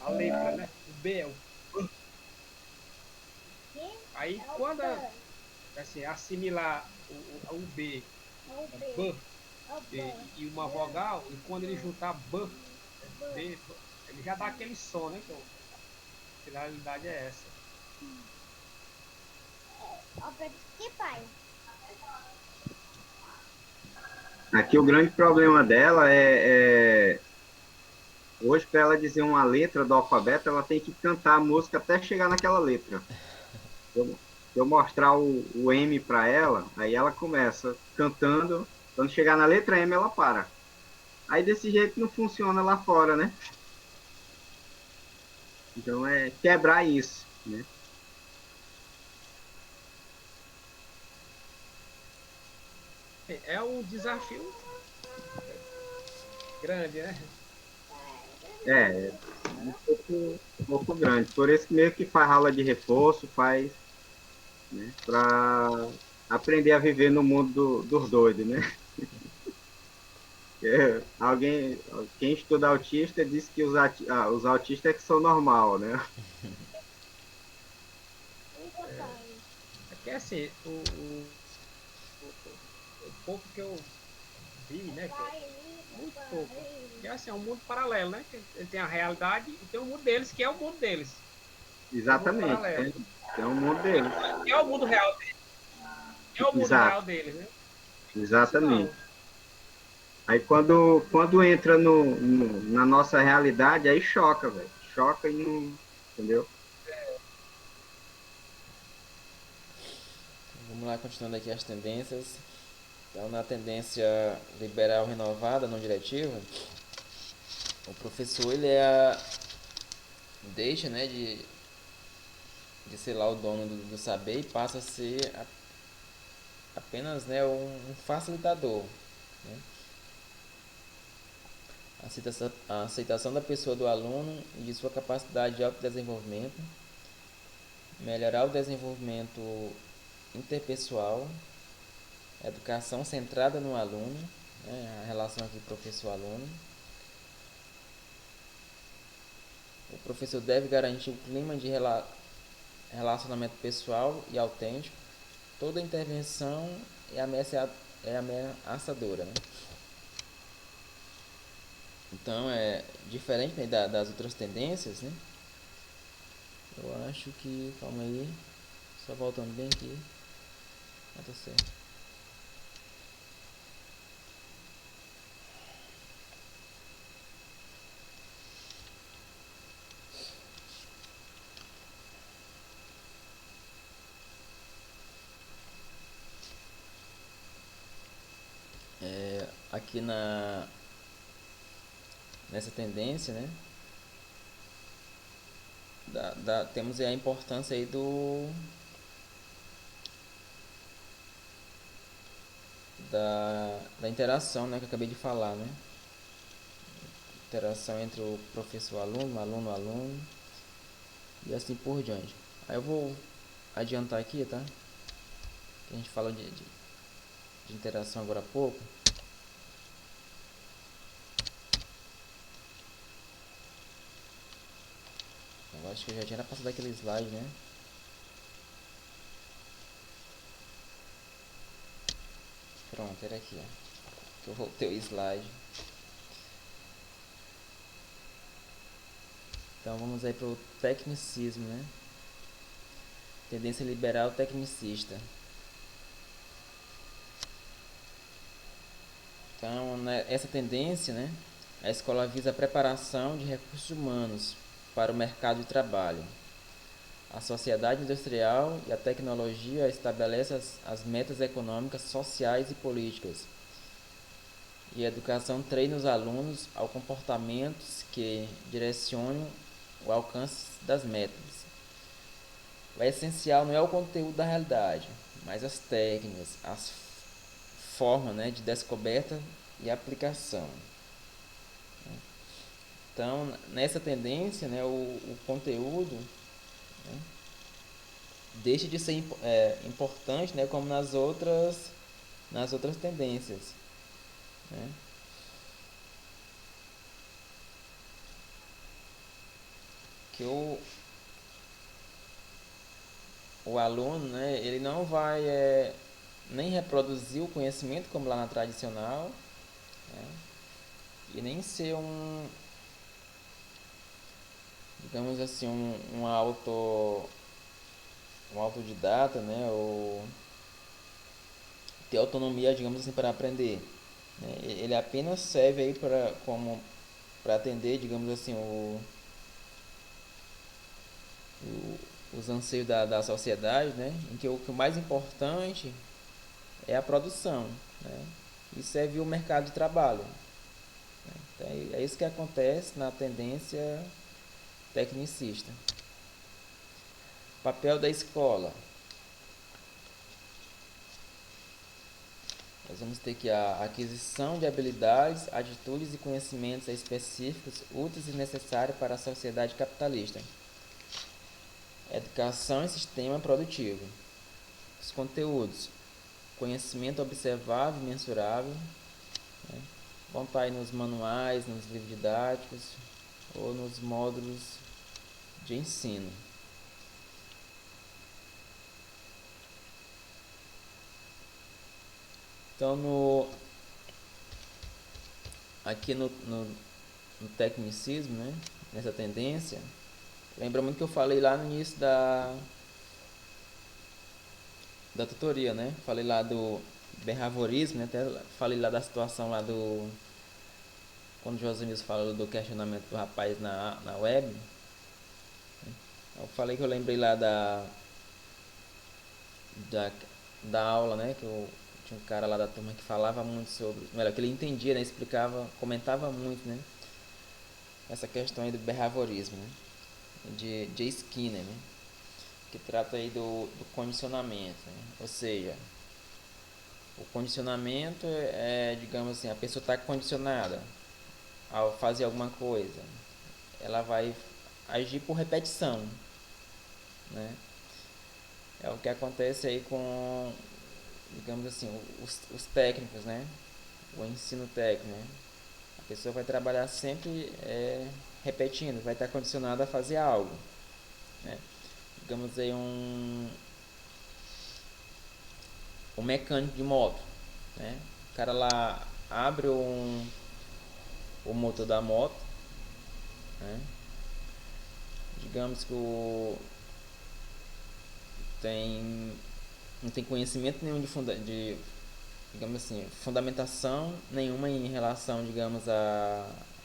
a letra, né? O B é o B. Aí quando assim, assimilar o B, B, e uma vogal, e quando ele juntar B, B, ele já dá aquele som, né? Então, a finalidade é essa. Aqui o grande problema dela hoje, para ela dizer uma letra do alfabeto, ela tem que cantar a música até chegar naquela letra. Se eu mostrar o M para ela, aí ela começa cantando. Quando chegar na letra M, ela para. Aí desse jeito não funciona lá fora, né? Então é quebrar isso, né? É um desafio grande, né? É um pouco grande. Por isso que meio que faz aula de reforço, faz, né, para aprender a viver no mundo dos doidos, né? Alguém, quem estuda autista diz que os autistas é que são normal, né? É que assim, o pouco que eu vi, né? Que é muito pouco. Que assim, é um mundo paralelo, né? Que ele tem a realidade e tem o mundo deles, que é o mundo deles. É o mundo Exatamente. paralelo. É um mundo deles. É o mundo real, é o mundo Exato, real deles, né? Isso exatamente. não. Aí quando entra na nossa realidade, aí choca, velho. Choca e não. Entendeu? Vamos lá, continuando aqui as tendências. Então, na tendência liberal renovada, não diretiva, o professor ele deixa, né, de ser lá o dono do saber e passa a ser apenas, né, um facilitador. Né? A aceitação da pessoa do aluno e de sua capacidade de autodesenvolvimento, melhorar o desenvolvimento interpessoal, educação centrada no aluno, né, a relação aqui professor-aluno. O professor deve garantir o clima de relacionamento pessoal e autêntico. Toda intervenção é ameaçadora. Né? Então, é diferente, né, das outras tendências, né? Eu acho que, calma aí, só voltando bem aqui, tá certo. Aqui nessa tendência, né? Temos aí a importância aí da interação, né, que eu acabei de falar, né? Interação entre o professor-aluno, aluno-aluno e assim por diante. Aí eu vou adiantar aqui, tá? Que a gente falou de interação agora há pouco. Eu acho que eu já tinha passado aquele slide, né? Pronto, era aqui, ó. Que eu voltei o slide. Então vamos aí pro tecnicismo, né? Tendência liberal tecnicista. Então, né, essa tendência, né? A escola visa a preparação de recursos humanos para o mercado de trabalho. A sociedade industrial e a tecnologia estabelecem as metas econômicas, sociais e políticas. E a educação treina os alunos ao comportamentos que direcionam o alcance das metas. O essencial não é o conteúdo da realidade, mas as técnicas, as formas, né, de descoberta e aplicação. Então, nessa tendência, né, o conteúdo, né, deixa de ser importante, né, como nas outras tendências. Né? Que o aluno, né, ele não vai nem reproduzir o conhecimento como lá na tradicional, né, e nem ser digamos assim, um autodidata, né, ou ter autonomia, digamos assim, para aprender. Né? Ele apenas serve aí para atender, digamos assim, os anseios da sociedade, né? Em que o mais importante é a produção, né? E serve o mercado de trabalho. Né? Então, é isso que acontece na tendência tecnicista. Papel da escola. Nós vamos ter que a aquisição de habilidades, atitudes e conhecimentos específicos úteis e necessários para a sociedade capitalista. Educação e sistema produtivo. Os conteúdos: conhecimento observável e mensurável, né? Vão estar aí nos manuais, nos livros didáticos ou nos módulos de ensino. Então, aqui no tecnicismo, né, nessa tendência, lembra muito que eu falei lá no início da tutoria, né? Falei lá do behaviorismo, né? Até falei lá da situação lá do... Quando o José falou do questionamento do rapaz na web. Eu falei que eu lembrei lá da aula, né? Que tinha um cara lá da turma que falava muito sobre... Melhor, que ele entendia, né? Explicava, comentava muito, né? Essa questão aí do behaviorismo, né? De Skinner, né? Que trata aí do condicionamento, né? Ou seja, o condicionamento digamos assim, a pessoa está condicionada ao fazer alguma coisa, ela vai agir por repetição, né? É o que acontece aí com, digamos assim, os técnicos, né? O ensino técnico, né? A pessoa vai trabalhar sempre repetindo, vai estar condicionada a fazer algo, né? Digamos aí um mecânico de moto, né? O cara lá abre o motor da moto, né? Digamos que não tem conhecimento nenhum de digamos assim, fundamentação nenhuma em relação, digamos,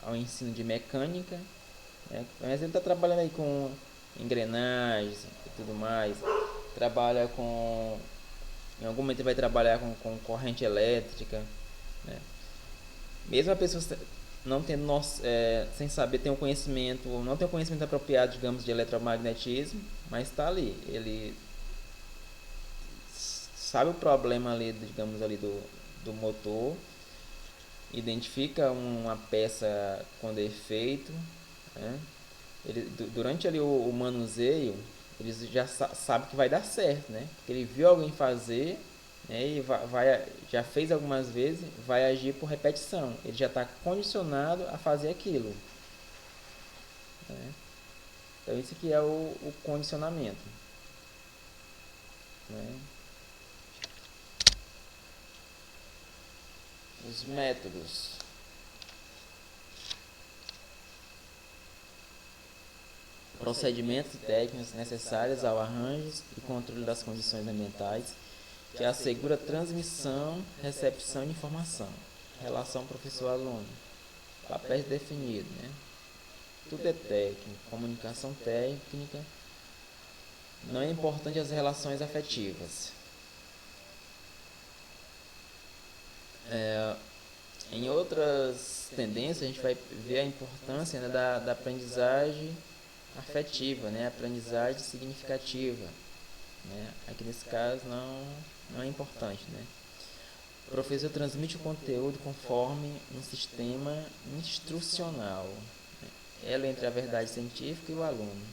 ao ensino de mecânica, né? Mas ele está trabalhando aí com engrenagens e tudo mais, trabalha com... Em algum momento ele vai trabalhar com corrente elétrica, né? Mesmo a pessoa não tendo sem saber ter um conhecimento, não tem um conhecimento apropriado, digamos, de eletromagnetismo, mas está ali, ele sabe o problema ali, digamos, ali do motor, identifica uma peça com defeito, né? Ele, durante ali o manuseio, ele já sabe que vai dar certo, né? Porque ele viu alguém fazer, né? E já fez algumas vezes, vai agir por repetição. Ele já está condicionado a fazer aquilo, né? Então isso que é o condicionamento, né? Os métodos: procedimentos e técnicas necessários ao arranjo e controle das condições ambientais que assegura transmissão, recepção de informação, relação professor-aluno, papéis definidos, né? Tudo é técnico, comunicação técnica, não é importante as relações afetivas. Em outras tendências, a gente vai ver a importância, né, da aprendizagem afetiva, né? Aprendizagem significativa, né? Aqui nesse caso não é importante, né? O professor transmite o conteúdo conforme um sistema instrucional, né? Ela entre a verdade científica e o aluno.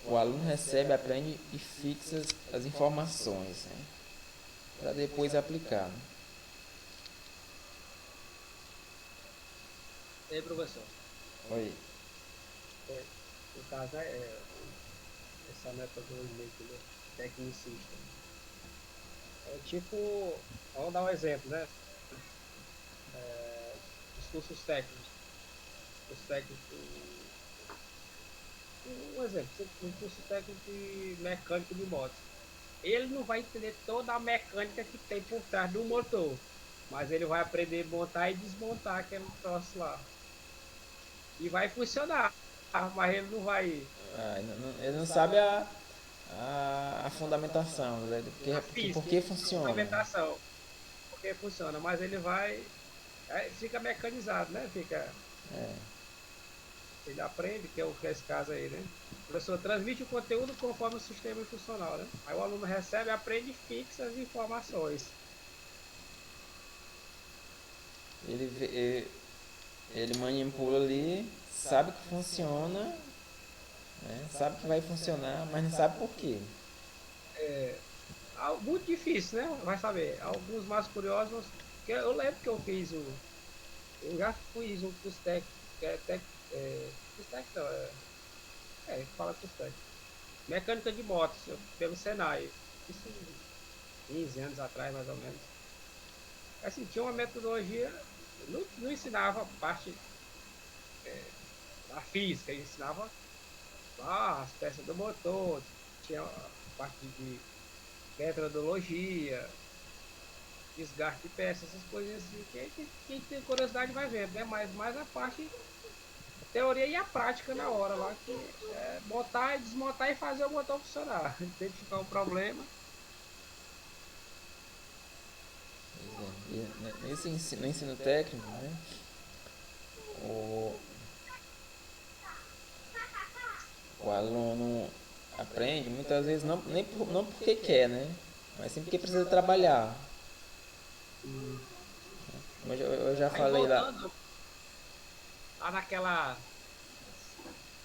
O aluno recebe, aprende e fixa as informações, né? Para depois aplicar, né? E aí, professor? Oi. No caso, essa metodologia aqui, né? Tecnicista. É tipo, vamos dar um exemplo, né? Os cursos técnicos. Os técnicos. Um exemplo, um curso técnico de mecânico de motos. Ele não vai entender toda a mecânica que tem por trás do motor, mas ele vai aprender a montar e desmontar aquele troço lá. E vai funcionar, mas ele não vai. Ele não sabe a fundamentação, né? Por que funciona. Fundamentação. Porque funciona, mas ele vai. Fica mecanizado, né? Ele aprende, que é esse caso aí, né? O professor transmite o conteúdo conforme o sistema funcional, né? Aí o aluno recebe, aprende e fixa as informações. ele manipula ali, sabe que funciona, né? Sabe que vai funcionar, mas não sabe por quê. Muito difícil, né? Vai saber. Alguns mais curiosos, que eu lembro que eu já fiz um curso técnico, que é curso técnico não, fala curso técnico. Mecânica de motos, pelo Senai. Isso 15 anos atrás, mais ou menos. Assim, tinha uma metodologia, não ensinava parte da física, ensinava as peças do motor, tinha a parte de metodologia, desgaste de peças, essas coisas assim, que quem tem curiosidade vai vendo, né? Mas mais a parte a teoria e a prática na hora lá, que é botar e desmontar e fazer o motor funcionar. Identificar o problema. Pois é. E nesse ensino, no ensino técnico, né? O, o aluno aprende muitas vezes não porque quer, né? Mas sim porque precisa trabalhar. Como eu já Aí falei lá. voltando lá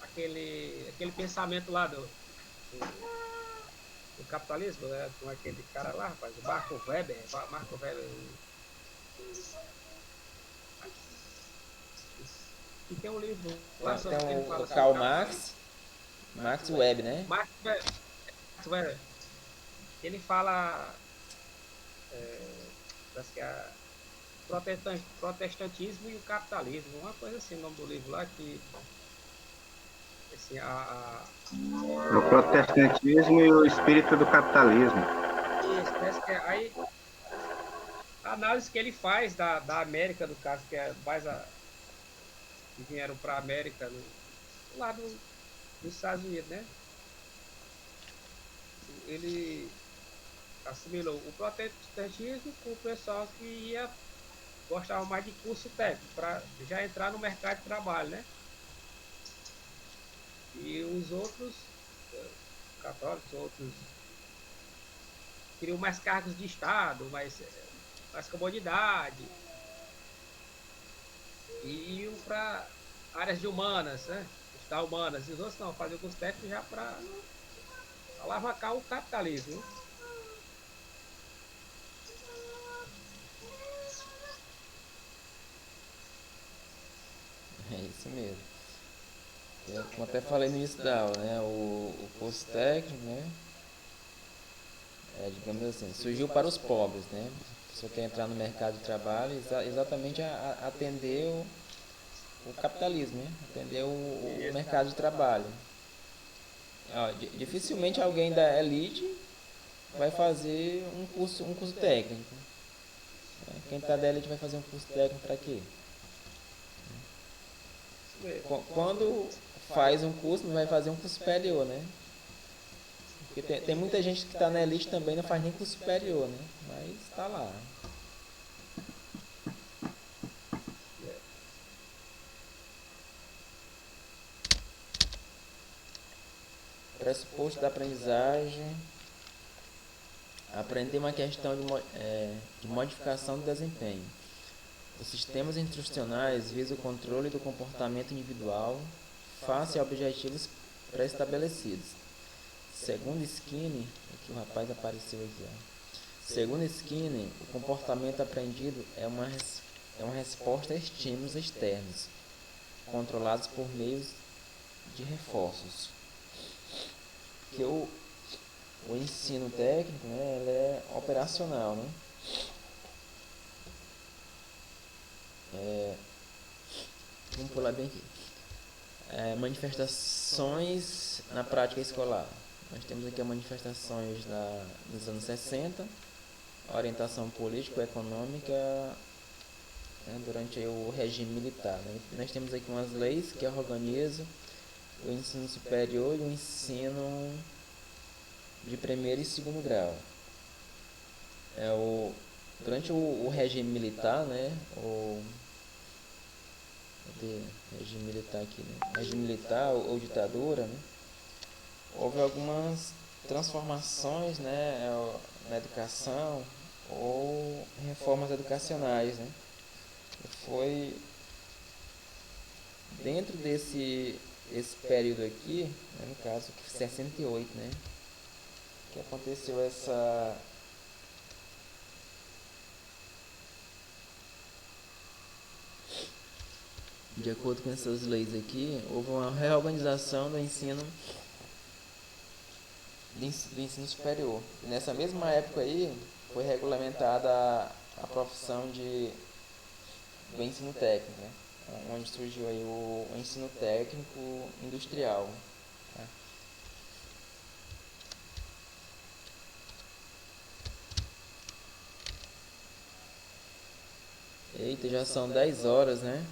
aquele pensamento lá do capitalismo, né? Com aquele cara lá, rapaz, o Marco Weber, e tem um livro lá Tem sobre que ele fala o sobre o Karl capitalismo. Marx Webb, né? Marco Weber, ele fala, parece que é protestantismo e o capitalismo, uma coisa assim, o nome do livro lá, que assim, O protestantismo e o espírito do capitalismo. isso, parece que aí a análise que ele faz da América, no caso, que é mais que vieram para a América, lá dos Estados Unidos, né? Ele assimilou o protestantismo com o pessoal que gostava mais de curso técnico, para já entrar no mercado de trabalho, né? E os outros, católicos, outros, queriam mais cargos de Estado, mais comodidade, e iam para áreas de humanas, né? Estudar humanas, e os outros não, faziam curso técnico já para alavancar o capitalismo. É isso mesmo. Como até falei no início da aula, né? O curso técnico, né? Digamos assim, surgiu para os pobres, né? A pessoa quer entrar no mercado de trabalho exatamente a atender o capitalismo, né? Atender o mercado de trabalho. Dificilmente alguém da elite vai fazer um curso técnico. Né? Quem está da elite vai fazer um curso técnico para quê? Quando faz um curso, não vai fazer um curso superior, né? Porque tem muita gente que está na elite também não faz nem curso superior, né? Mas está lá. Pressuposto da aprendizagem. Aprender uma questão de modificação do desempenho. Os sistemas instrucionais visam o controle do comportamento individual face a objetivos pré-estabelecidos. Segundo Skinner, aqui o rapaz apareceu aqui, ó. Segundo Skinner, o comportamento aprendido é uma resposta a estímulos externos, controlados por meios de reforços. Que o ensino técnico, né, ele é operacional, né? Vamos pular bem aqui. Manifestações na prática escolar. Nós temos aqui as manifestações dos anos 60, orientação político-econômica, né, durante o regime militar. Né? Nós temos aqui umas leis que organizam o ensino superior e o ensino de primeiro e segundo grau. Durante o regime militar, né, regime militar aqui, né? Regime militar ou ditadura, né? Houve algumas transformações, né, na educação ou reformas educacionais, né? Foi dentro esse período aqui, né, no caso, 68, né? Que aconteceu essa. De acordo com essas leis aqui, houve uma reorganização do ensino superior. E nessa mesma época aí, foi regulamentada a profissão do ensino técnico, né? Onde surgiu aí o ensino técnico industrial. Tá? Eita, já são 10 horas, né?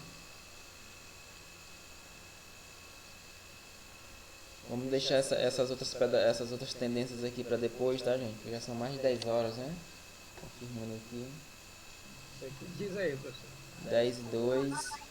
Vamos deixar essas outras tendências aqui para depois, tá, gente? Porque já são mais de 10 horas, né? Confirmando aqui. Você que diz aí, professor. 10 e 2.